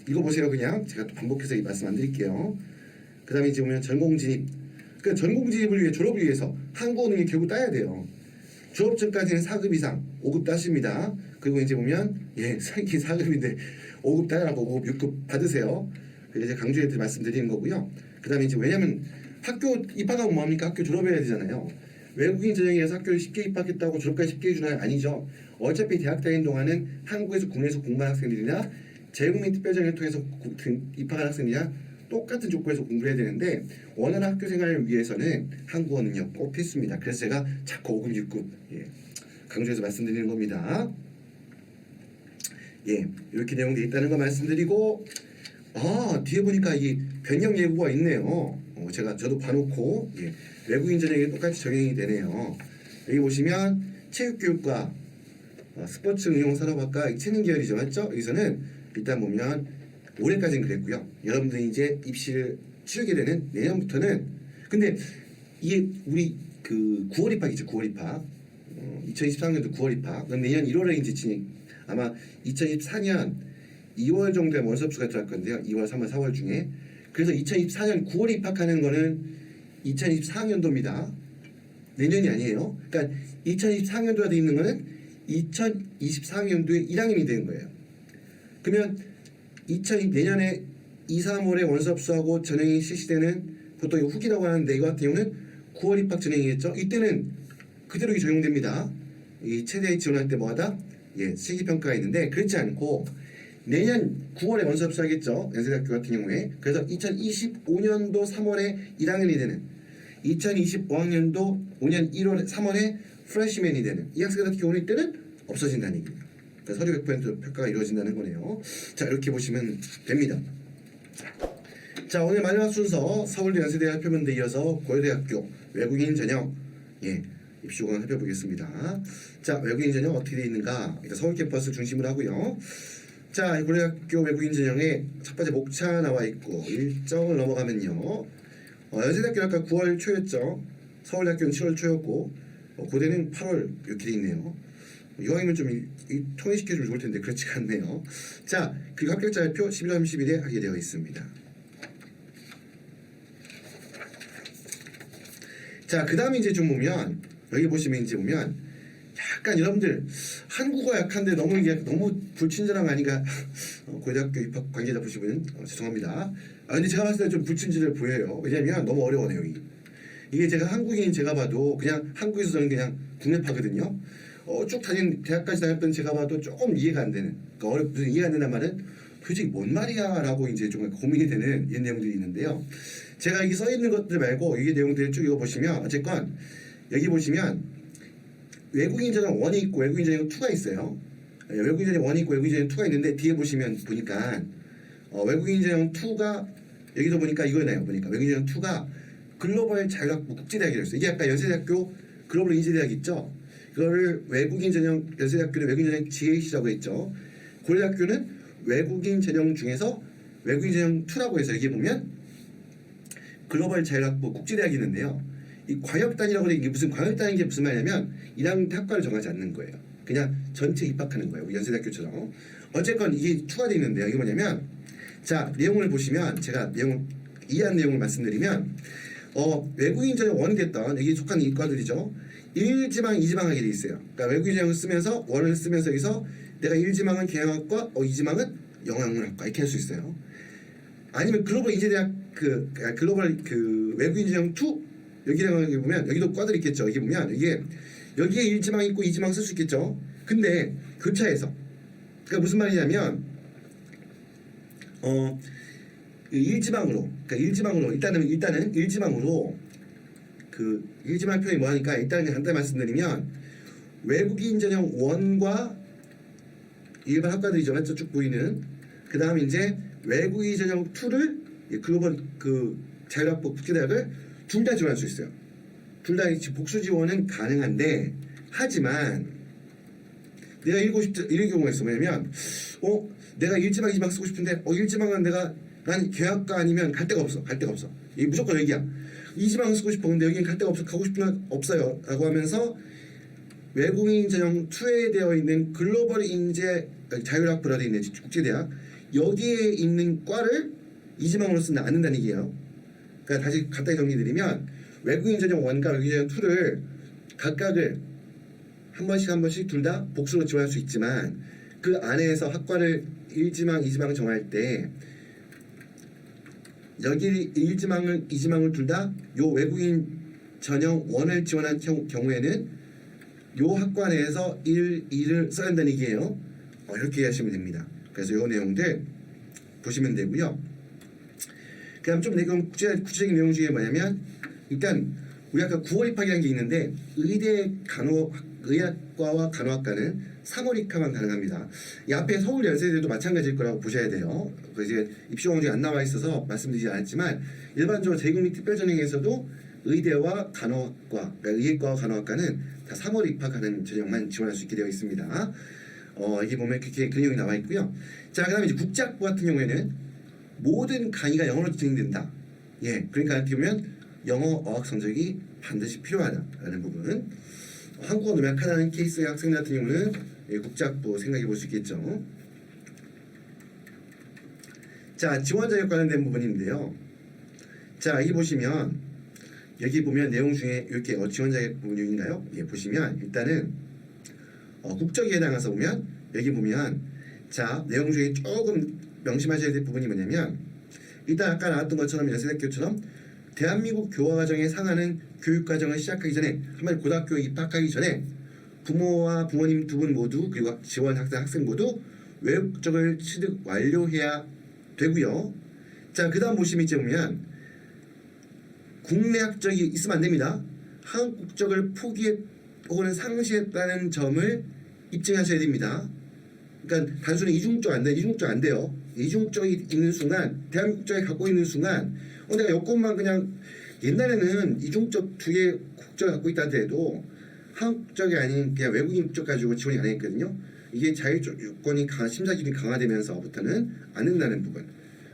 읽어보세요. 그냥 제가 또 반복해서 이 말씀 안 드릴게요. 그다음에 이제 보면 전공 진입. 그 전공 진입을 위해 졸업을 위해서 한국어 능력 결국 따야 돼요. 졸업 전까지는 4급 이상 5급 따십니다. 그리고 이제 보면 상위 4급인데 5급 따라고 5급 6급 받으세요. 그래서 강조해서 말씀드리는 거고요. 그다음에 이제 왜냐면 학교 입학하면 뭐합니까? 학교 졸업해야 되잖아요. 외국인 전형이라서 학교를 쉽게 입학했다고 졸업까지 쉽게 해주나요? 아니죠. 어차피 대학 다니는 동안은 한국에서 국내에서 공부한 학생들이나 재외국민 특별전형을 통해서 입학한 학생이나 똑같은 조건에서 공부를 해야 되는데 원하는 학교 생활을 위해서는 한국어 능력 꼭 필수입니다. 그래서 제가 자꾸 5급, 6급 강조해서 말씀드리는 겁니다. 이렇게 내용들이 있다는 거 말씀드리고 뒤에 보니까 이 변형 예고가 있네요. 저도 봐놓고 외국인 전형이 똑같이 적용이 되네요. 여기 보시면 체육교육과 스포츠 응용 산업학과 체능 계열이죠, 맞죠? 여기서는 일단 보면 올해까지는 그랬고요. 여러분들이 이제 입시를 치르게 되는 내년부터는 근데 이게 우리 그 9월 입학이죠, 9월 입학. 2023년도 9월 입학. 그럼 내년 1월에 이제 진행. 아마 2024년 2월 정도에 원서수가 들어갈 건데요. 2월, 3월, 4월 중에. 그래서 2024년 9월에 입학하는 거는 2024학년도입니다. 내년이 아니에요. 그러니까 2024학년도가 되어 있는 거는 2024학년도에 1학년이 되는 거예요. 그러면 내년에 2, 3월에 원서수하고 전형이 실시되는 보통 후기라고 하는데 이거 같은 경우는 9월 입학 전형이겠죠. 이때는 그대로 적용됩니다. 이 최대 지원할 때 뭐하다? 실기평가가 있는데 그렇지 않고 내년 9월에 원서 접수하겠죠. 연세대학교 같은 경우에. 그래서 2025년도 3월에 1학년이 되는 2025학년도 5년 1월 3월에 프레시맨이 되는 이 학생 같은 경우는 이때는 없어진다는 얘기입니다. 그래서 서류 100% 평가가 이루어진다는 거네요. 자, 이렇게 보시면 됩니다. 자, 오늘 마지막 순서 서울대 연세대학 표본대 이어서 고려대학교 외국인 전형 입시 요강 살펴보겠습니다. 자, 외국인 전형 어떻게 되어 있는가? 일단 서울 캠퍼스 중심으로 하고요. 자, 고려대학교 외국인 전형에 첫 번째 목차 나와 있고 일정을 넘어가면요. 연세대학교 아까 9월 초였죠. 서울대학교는 7월 초였고 고대는 8월 이렇게 돼 있네요. 이왕이면 좀 통일시켜주면 좋을 텐데 그렇지가 않네요. 자, 그리고 합격자표 11월 30일에 하게 되어 있습니다. 자, 그 다음에 이제 좀 보면 여기 보시면 이제 보면 약간 여러분들 한국어 약한데 너무 불친절한 거 아닌가? 고대학교 입학 관계자 보시면 죄송합니다. 근데 제가 봤을 때 좀 불친절해 보여요. 왜냐면 너무 어려워요 여기. 이게 제가 한국인 제가 봐도 그냥 한국에서 저는 그냥 국내파거든요. 쭉 대학까지 다녔던 제가 봐도 조금 이해가 안 되는. 그러니까 무슨 이해가 안 된다는 말은 도대체 뭔 말이야라고 이제 좀 고민이 되는 이런 내용들이 있는데요. 제가 여기 써 있는 것들 말고 이 내용들을 쭉 읽어보시면 어쨌건 여기 보시면 외국인 전형 1이 있고 외국인 전형 2가 있어요. 외국인 전형 1이 있고 외국인 전형 2가 있는데 뒤에 보니까 외국인 전형 2가 여기도 보니까 이거네요. 보니까 외국인 전형 2가 글로벌 자율학부 국제대학이라고 있어요. 이게 아까 연세대학교 글로벌 인재대학 있죠. 이거를 외국인 전형 연세대학교는 외국인 전형 GAC라고 했죠. 고려대학교는 외국인 전형 중에서 외국인 전형 2라고 해서 여기 보면 글로벌 자율학부 국제대학이 있는데요. 이 광역단이라고 되는 게 무슨 광역단인 게 무슨 말이냐면 1학년 때 학과를 정하지 않는 거예요. 그냥 전체 입학하는 거예요. 우리 연세대학교처럼. 어쨌건 이게 추가되어 있는데요. 이게 뭐냐면 자, 내용을 보시면 제가 이해한 내용을 말씀드리면 외국인 전형 1이 됐던 여기 속한 이과들이죠. 1지망, 2지망 하게 돼 있어요. 그러니까 외국인 전형을 쓰면서 1을 쓰면서 여기서 내가 1지망은 경영학과, 2지망은 영어학문학과 이렇게 할 수 있어요. 아니면 글로벌 인재대학 글로벌 외국인 전형 2 여기 보면 여기도 과들 있겠죠. 여기 보면 여기에 1지망 있고 2지망 쓸 수 있겠죠. 근데 교차해서 그러니까 무슨 말이냐면 1지망으로 일단은 1지망으로 그 1지망 표현이 뭐하니까 일단은 간단히 말씀드리면 외국인 전형 1과 일반 학과들이 맞죠? 쭉 보이는. 그 다음에 이제 외국인 전형 2를 글로벌 그 자율학부 국제대학을 둘 다 지원할 수 있어요. 둘 다 복수 지원은 가능한데, 하지만 내가 읽고 싶다 이런 경우가 있어. 뭐냐면 내가 일지망 이지망 쓰고 싶은데 일지망은 난 계약과 아니면 갈 데가 없어. 이게 무조건 여기야. 이지망 쓰고 싶어. 근데 여기는 갈 데가 없어. 가고 싶은 건 없어요. 라고 하면서 외국인 전형 2에 되어 있는 글로벌 인재 자율학부라 되어 있는 국제대학, 여기에 있는 과를 이지망으로 쓰면 안 된다는 얘기예요. 그러니까 다시 간단히 정리드리면, 외국인 전형 1과 외국인 전형 2를 각각을 한 번씩 둘 다 복수로 지원할 수 있지만, 그 안에서 학과를 1지망, 2지망 정할 때 여기 1지망을 2지망을 둘 다 요 외국인 전형 1을 지원한 경우에는 요 학과 내에서 2를 써야 한다는 얘기예요. 이렇게 이해하시면 됩니다. 그래서 요 내용들 보시면 되고요. 그다음 좀 구체적인 내용 중에 뭐냐면, 일단 우리 아까 9월 입학이라는 게 있는데, 의학과와 간호학과는 3월 입학만 가능합니다. 이 앞에 서울 연세대도 마찬가지일 거라고 보셔야 돼요. 그 이제 입시공고 중에 안 나와 있어서 말씀드리지 않았지만, 일반적으로 재국민 특별전형에서도 의대와 간호학과, 그러니까 의학과와 간호학과는 다 3월 입학하는 전형만 지원할 수 있게 되어 있습니다. 이게 보면 그렇게 그 내용이 나와 있고요. 자, 그다음에 이제 국제학부 같은 경우에는 모든 강의가 영어로 진행된다. 그러니까 어떻게 보면 영어 어학 성적이 반드시 필요하다라는 부분. 한국어 너무 약하다는 케이스의 학생들 같은 경우는 국제학부 생각해 볼 수 있겠죠. 자, 지원 자격 관련된 부분인데요. 자, 여기 보시면 내용 중에 이렇게 지원 자격 부분인가요? 보시면 일단은 국적에 해당해서 보면 여기 보면, 자, 내용 중에 조금 명심하셔야 될 부분이 뭐냐면, 일단 아까 나왔던 것처럼 연세대학교처럼 대한민국 교화과정에 상하는 교육과정을 시작하기 전에, 한마디 고등학교에 입학하기 전에 부모와 부모님 두 분 모두, 그리고 지원 학생 모두 외국 국적을 취득 완료해야 되고요. 자, 그 다음 보시면 이제 보면 국내 학적이 있으면 안 됩니다. 한국 국적을 혹은 상실했다는 점을 입증하셔야 됩니다. 그러니까 단순히 이중국적 안 돼요. 이중국적이 있는 순간, 대한민국 국적을 갖고 있는 순간, 내가 여권만 그냥, 옛날에는 이중국적 두 개 국적을 갖고 있다 하더라도 한국 국적이 아닌 그냥 외국인 국적 가지고 지원이 가능했거든요. 이게 자율조건이 심사 기준이 강화되면서부터는 안 된다는 부분.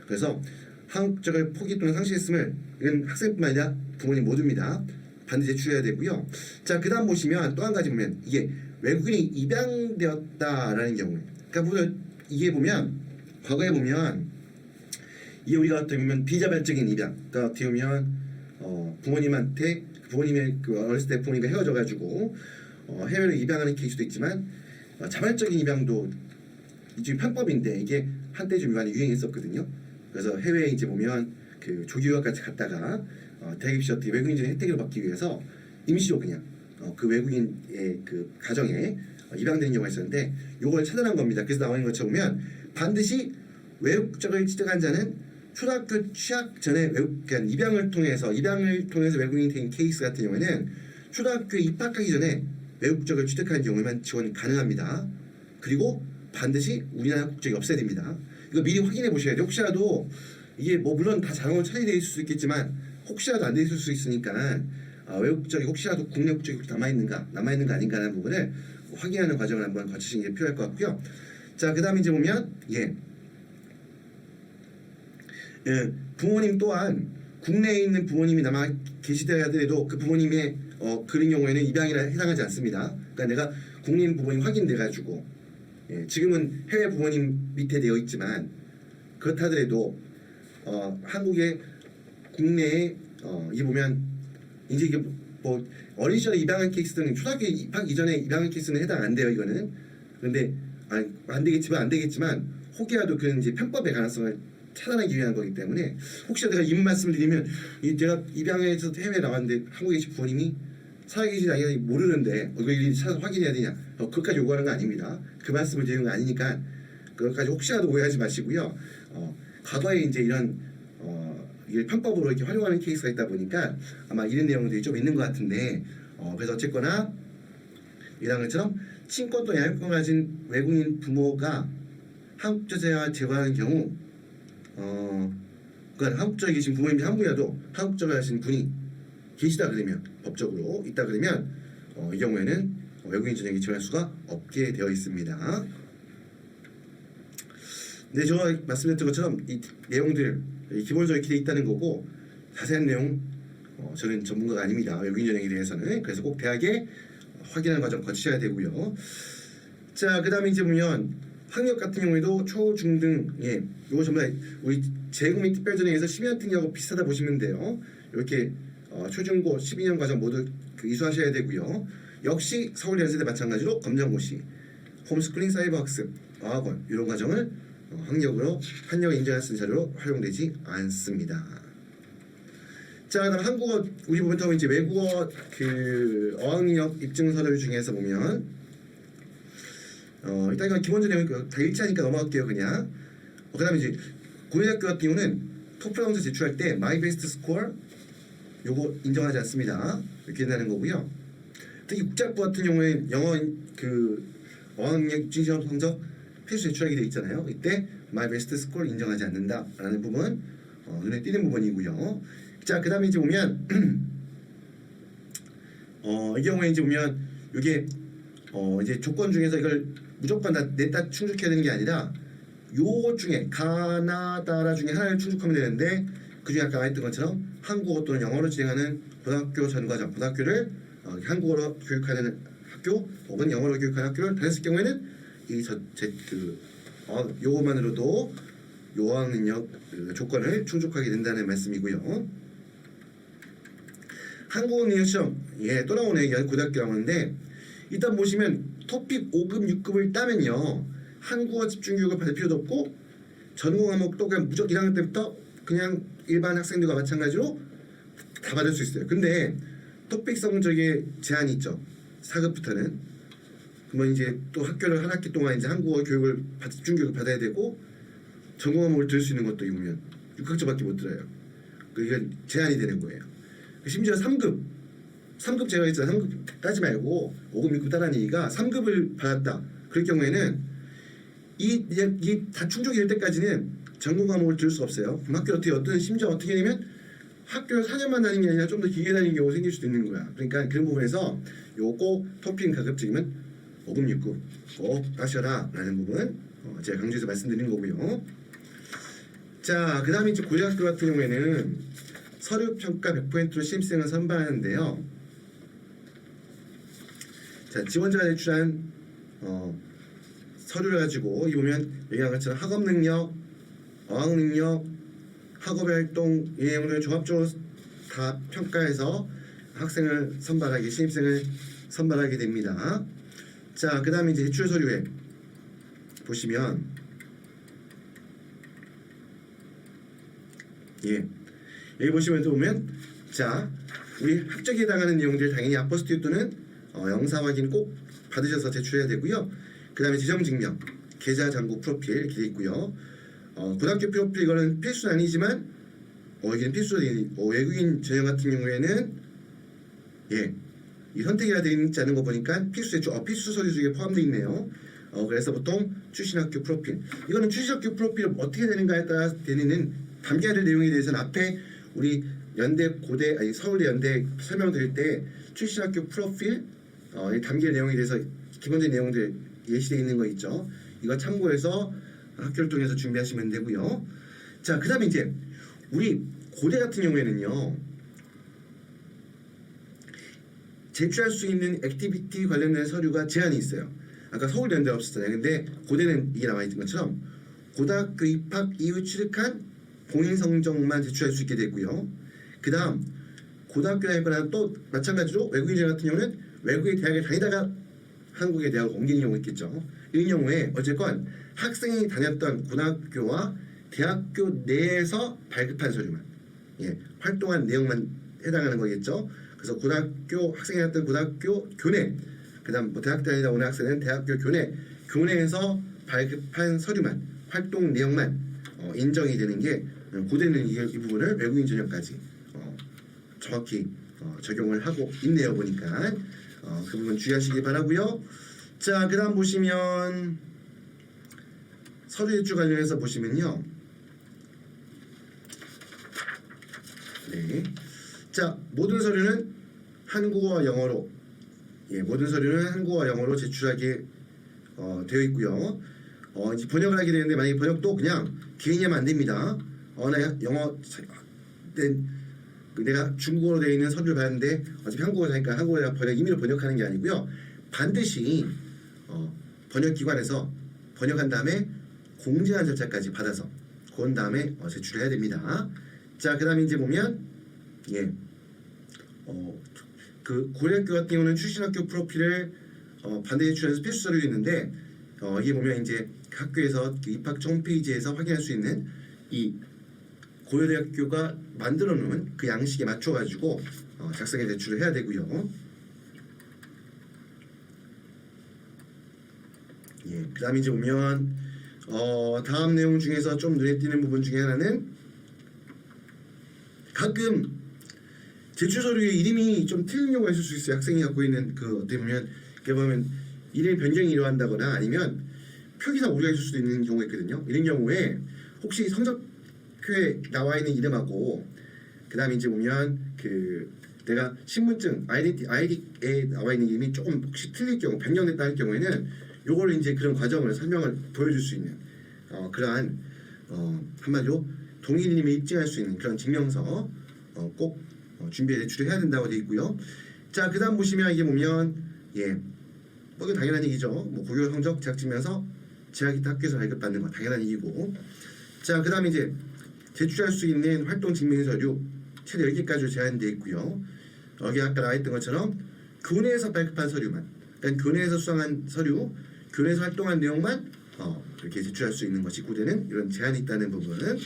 그래서 한국 국적을 포기 또는 상실했음을, 이건 학생뿐만 아니라 부모님 모두입니다. 반드시 제출해야 되고요. 자, 그 다음 보시면 또 한 가지 보면, 이게 외국인이 입양되었다라는 경우에, 그러니까 이게 보면 과거에 보면 이게 우리가 어떻게 보면 비자발적인 입양, 그러니까 어떻게 보면 부모님의 그 어렸을 때 부모님과 헤어져가지고 해외로 입양하는 케이스도 있지만, 자발적인 입양도 이제 편법인데, 이게 한때 좀 많이 유행했었거든요. 그래서 해외에 이제 보면 그 조기유학까지 갔다가 대학 입시 어떻게 외국인들의 혜택을 받기 위해서 임시로 그냥 그 외국인의 그 가정에 입양되는 경우가 있었는데, 요걸 차단한 겁니다. 그래서 나오는 것처럼 보면 반드시 외국적을 취득한 자는 초등학교 취학 전에 그러니까 입양을 통해서 외국인이 된 케이스 같은 경우에는 초등학교에 입학하기 전에 외국적을 취득한 경우에만 지원이 가능합니다. 그리고 반드시 우리나라 국적이 없어야 됩니다. 이거 미리 확인해 보셔야 돼요. 혹시라도 이게 물론 다 자동으로 처리되어 있을 수 있겠지만, 혹시라도 안 돼 있을 수 있으니까 외국 국적이 혹시라도 국내 국적이 남아있는 거 아닌가 하는 부분을 확인하는 과정을 한번 거치시는 게 필요할 것 같고요. 자, 그 다음에 이제 보면 부모님 또한 국내에 있는 부모님이 남아 계시다 하더라도 그 부모님의 그런 경우에는 입양이라 해당하지 않습니다. 그러니까 내가 국내에 있는 부모님 확인돼 가지고, 지금은 해외 부모님 밑에 되어 있지만, 그렇다 하더라도 한국의 국내에 이 보면 이제 이게 어린 시절에 입양한 케이스는 초등학교 입학 이전에 입양한 케이스는 해당 안 돼요. 이거는. 그런데 안 되겠지만 혹여라도 그런 이제 편법의 가능성을 차단하기 위한 거기 때문에, 혹시 내가 이 말씀을 드리면, 제가 입양해서 해외에 나왔는데 한국에 계신 부모님이 살아계시지 않냐 모르는데 이거 일일이 찾아서 확인해야 되냐, 그것까지 요구하는 거 아닙니다. 그 말씀을 드리는 거 아니니까 그것까지 혹시라도 오해하지 마시고요. 과거에 이제 이런 이게 편법으로 이렇게 활용하는 케이스가 있다 보니까 아마 이런 내용들이 좀 있는 것 같은데, 그래서 어쨌거나 이런 것처럼 친권 또는 양육권을 가진 외국인 부모가 한국 주재와 재혼하는 경우 그러니까 한국적에 계신 부모님이 한 분이라도 한국적을 하신 분이 계시다 그러면 법적으로 있다 그러면 이 경우에는 외국인 전형에 지원할 수가 없게 되어 있습니다. 네, 제가 말씀드렸던 것처럼 이 내용들 기본적으로 이렇게 돼 있다는 거고 자세한 내용 저는 전문가가 아닙니다. 외국인 전형에 대해서는. 그래서 꼭 대학에 확인하는 과정 거치셔야 되고요. 자, 그 다음에 이제 보면 학력 같은 경우에도 초, 중 등에 이거 전부 다 우리 재외국민 특별전형에서 12년 등하고 비슷하다 보시면 돼요. 이렇게 초중고 12년 과정 모두 이수하셔야 되고요. 역시 서울 연세대 마찬가지로 검정고시, 홈스쿨링, 사이버 학습, 어학원 이런 과정을 학력으로 인정할 수 있는 자료로 활용되지 않습니다. 자, 그다음 한국어 우리 보면 이제 외국어 어학력 입증 서류 중에서 보면 일단 이건 기본적인 내용 다 일치하니까 넘어갈게요 그냥. 그다음에 이제 고려대학교 같은 경우는 토플 검사 제출할 때 마이 베스트 스코어 요거 인정하지 않습니다. 이렇게 된다는 거고요. 특히 국제학부 같은 경우에 영어 어학력 입증 시험 성적 필수 제출하게 돼 있잖아요. 이때 마이 베스트 스코어 인정하지 않는다라는 부분 눈에 띄는 부분이고요. 자, 그 다음에 이제 보면 이 경우에 이제 보면 이게 이제 조건 중에서 이걸 무조건 다 냈다 충족해야 되는 게 아니라 요것 중에 가나다라 중에 하나를 충족하면 되는데 그 중에 아까 말했던 것처럼 한국어 또는 영어로 진행하는 고등학교 전과정, 고등학교를 한국어로 교육하는 학교 혹은 영어로 교육하는 학교를 다녔을 경우에는 요것만으로도 요학 능력 조건을 충족하게 된다는 말씀이고요. 한국어 능력 시험 또 나오네. 고등학교 나오는데 일단 보시면 토픽 5급 6급을 따면요 한국어 집중교육을 받을 필요도 없고 전공 과목도 그냥 무조건 1학년 때부터 그냥 일반 학생들과 마찬가지로 다 받을 수 있어요. 근데 토픽 성적에 제한이 있죠. 4급부터는. 그러면 이제 또 학교를 한 학기 동안 이제 한국어 교육을 집중교육을 받아야 되고 전공 과목을 들을 수 있는 것도 이면 6학점밖에 못 들어요. 이게 제한이 되는 거예요. 심지어 3급 제가 했잖아요. 3급 따지 말고 5급 6급 따라는 얘기가 3급을 받았다. 그럴 경우에는 이 다 충족이 될 때까지는 전공 과목을 들을 수 없어요. 그럼 학교 심지어 어떻게 되냐면 학교를 4년만 다니는 게 아니라 좀 더 길게 다니는 경우가 생길 수도 있는 거야. 그러니까 그런 부분에서 요거 토픽 가급적이면 5급 6급 꼭 따셔라 라는 부분 제가 강조해서 말씀드린 거고요. 자, 그 다음에 이제 고등학교 같은 경우에는 서류평가 100%로 신입생을 선발하는데요. 자, 지원자가 제출한 서류를 가지고 이 보면 얘기한 것처럼 학업 능력, 어학 능력, 학업의 활동 이 내용을 종합적으로 다 평가해서 학생을 신입생을 선발하게 됩니다. 자, 그 다음에 이제 제출 서류에 보시면 여기 보시면 자, 우리 학적에 해당하는 내용들 당연히 아포스티브 또는 영사 확인 꼭 받으셔서 제출해야 되고요. 그 다음에 지정증명, 계좌 잔고 프로필 이렇게 돼 있고요. 고등학교 프로필 이거는 필수는 아니지만 이게 필수 외국인 전형 같은 경우에는 이 선택해야 되지 않은 거 보니까 필수 서류 중에 포함되어 있네요. 그래서 보통 출신학교 프로필 이거는 출신학교 프로필 어떻게 되는가에 따라 되는 담겨야 될 내용에 대해서는 앞에 우리 연대 고대 서울대 연대 설명드릴 때 출신학교 프로필 담길 내용에 대해서 기본적인 내용들 예시되어 있는 거 있죠. 이거 참고해서 학교를 통해서 준비하시면 되고요. 자, 그 다음에 이제 우리 고대 같은 경우에는요 제출할 수 있는 액티비티 관련된 서류가 제한이 있어요. 아까 서울대 연대 없었잖아요. 근데 고대는 이게 나와 있는 것처럼 고등학교 입학 이후 취득한 본인 성적만 제출할 수 있게 되고요. 그 다음 고등학교 다니거나 또 마찬가지로 외국인들 같은 경우는 외국의 대학에 다니다가 한국의 대학을 옮기는 경우 있겠죠. 이런 경우에 어쨌건 학생이 다녔던 고등학교와 대학교 내에서 발급한 서류만 활동한 내용만 해당하는 거겠죠. 그래서 학생이 다녔던 고등학교 교내 그 다음 대학 다니다 오는 학생은 대학교 교내에서 발급한 서류만 활동 내용만 인정이 되는 게 고대는 이 부분을 외국인 전형까지 정확히 적용을 하고 있네요. 보니까 그 부분 주의하시기 바라고요. 자, 그다음 보시면 서류 제출 관련해서 보시면요. 네. 자, 모든 서류는 한국어와 영어로 모든 서류는 한국어와 영어로 제출하게 되어 있고요. 이제 번역을 하게 되는데 만약에 번역도 그냥 개인이 하면 안 됩니다. 나 영어 내가 중국어로 되어 있는 서류를 받았는데 어차피 한국어로 하니까 한국어로 임의로 번역하는 게 아니고요. 반드시 번역기관에서 번역한 다음에 공제한 절차까지 받아서 그런 다음에 제출을 해야 됩니다. 자, 그 다음에 이제 보면 그 고려학교 같은 경우는 출신학교 프로필을 반드시 제출해서 필수 서류가 있는데 이게 보면 이제 학교에서 그 입학처 홈페이지에서 확인할 수 있는 이 고려대학교가 만들어 놓은 그 양식에 맞춰 가지고 작성해 제출을 해야 되고요. 그 다음에 이제 보면 다음 내용 중에서 좀 눈에 띄는 부분 중에 하나는 가끔 제출 서류에 이름이 좀 틀린 경우가 있을 수 있어요. 학생이 갖고 있는 그 어떻게 보면 이름이 변경이 일어난다거나 아니면 표기상 오류가 있을 수도 있는 경우가 있거든요. 이런 경우에 혹시 성적표에 나와 있는 이름하고 그 다음에 이제 보면 그 내가 신분증 아이디에 나와 있는 이름이 조금 혹시 틀릴 경우 변경됐다 할 경우에는 요걸 이제 그런 과정을 설명을 보여줄 수 있는 그러한 한마디로 동일 이름을 입증할 수 있는 그런 증명서 꼭 준비해 제출을 해야 된다고 되어 있고요. 자, 그 다음 보시면 이게 보면 뭐 당연한 얘기죠. 뭐 고교 성적 재학증명서 재학기타 학교에서 발급받는 거 당연한 얘기고. 자, 그 다음에 이제 제출할 수 있는 활동 증명 서류 최대 10개까지 제한되어 있고요. 여기 아까 나와 있던 것처럼 교내에서 발급한 서류만, 그러니까 교내에서 수상한 서류, 교내에서 활동한 내용만 이렇게 제출할 수 있는 것이 고대는 이런 제한이 있다는 부분은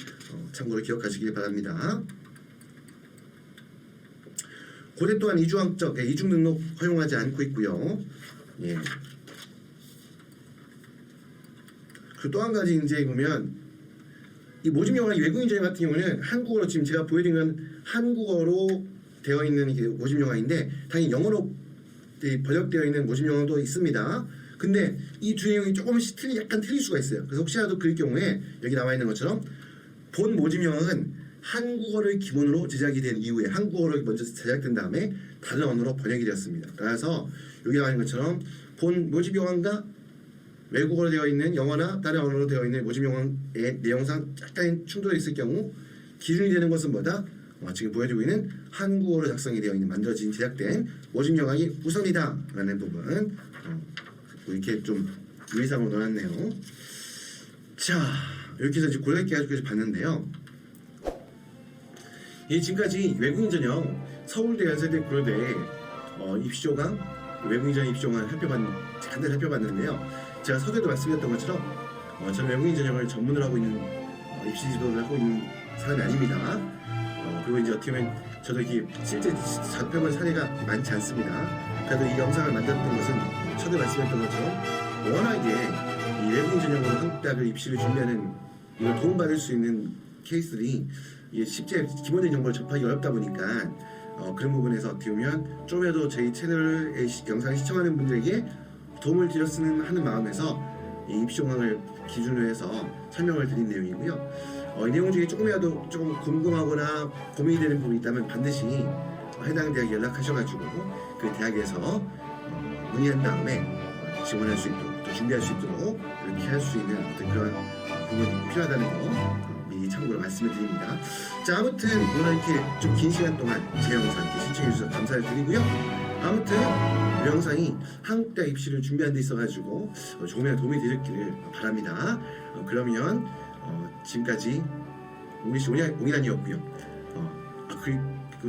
참고로 기억하시길 바랍니다. 고대 또한 이중 등록 허용하지 않고 있고요. 그리고 또 한 가지 이제 보면 이 모집 영어 외국인 전형 같은 경우는 한국어로 지금 제가 보여드린 건 한국어로 되어 있는 이게 모집 영어인데 당연히 영어로 번역되어 있는 모집 영어도 있습니다. 근데 이 두 내용이 조금씩 약간 틀릴 수가 있어요. 그래서 혹시라도 그럴 경우에 여기 나와 있는 것처럼 본 모집 영어는 한국어를 기본으로 제작이 된 이후에 한국어로 먼저 제작된 다음에 다른 언어로 번역이 되었습니다. 그래서 여기 나와 있는 것처럼 본 모집 영어가 외국어로 되어 있는 영어나 다른 언어로 되어 있는 모집 영어의 내용상 약간 충돌이 있을 경우 기준이 되는 것은 뭐다? 지금 보여주고 있는 한국어로 작성이 되어 있는 만들어진 제작된 모집 영어이 우선이다 라는 부분 이렇게 좀 유의사항으로 넣어놨네요. 자, 이렇게 해서 이제 고려학교 가지고 봤는데요. 지금까지 외국인 전형 서울대, 연세대, 고려대 입시조강 외국인 전형 입시조강을 간단히 살펴봤는데요. 제가 서두에도 말씀드렸던 것처럼 저는 외국인 전형을 전문으로 하고 있는 입시 지도를 하고 있는 사람이 아닙니다. 그리고 이제 어떻게 보면 저도 이렇게 실제 접해본 사례가 많지 않습니다. 그래도 이 영상을 만들었던 것은 서두에 말씀드렸던 것처럼 워낙에 이 외국인 전형으로 한국 대학을 입시를 준비하는 이걸 도움받을 수 있는 케이스들이 실제 기본적인 정보를 접하기 어렵다 보니까 그런 부분에서 어떻게 보면 좀이라도 저희 채널의 영상을 시청하는 분들에게 도움을 드렸으면 하는 마음에서 이 입시조강을 기준으로 해서 설명을 드린 내용이고요. 이 내용 중에 조금이라도 조금 궁금하거나 고민이 되는 부분이 있다면 반드시 해당 대학에 연락하셔가지고 그 대학에서 문의한 다음에 지원할 수 있도록 또 준비할 수 있도록 이렇게 할 수 있는 어떤 그런 부분이 필요하다는 거 미리 참고로 말씀을 드립니다. 자, 아무튼 오늘 이렇게 좀 긴 시간 동안 제 영상 이렇게 시청해 주셔서 감사를 드리고요. 아무튼 이 영상이 한국대학 입시를 준비하는 데 있어가지고 조금이라도 도움이 되셨기를 바랍니다. 그러면 지금까지 옹리씨 옹이란이었고요.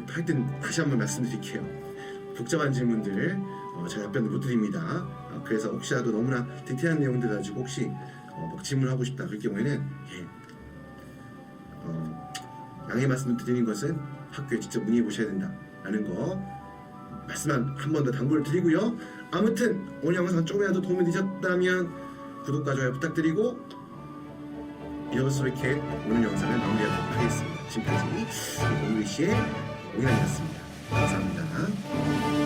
하여튼 다시 한번 말씀드릴게요. 복잡한 질문들 제가 답변을 못 드립니다. 그래서 혹시라도 너무나 디테일한 내용들 가지고 혹시 막 질문하고 싶다 그럴 경우에는 양해 말씀을 드리는 것은 학교에 직접 문의해 보셔야 된다라는 거 말씀 한 번 더 당부를 드리고요. 아무튼 오늘 영상 조금이라도 도움이 되셨다면 구독과 좋아요 부탁드리고 이것으로 이렇게 오늘 영상을 마무리하도록 하겠습니다. 지금까지 옹리씨의 옹이란이었습니다. 감사합니다.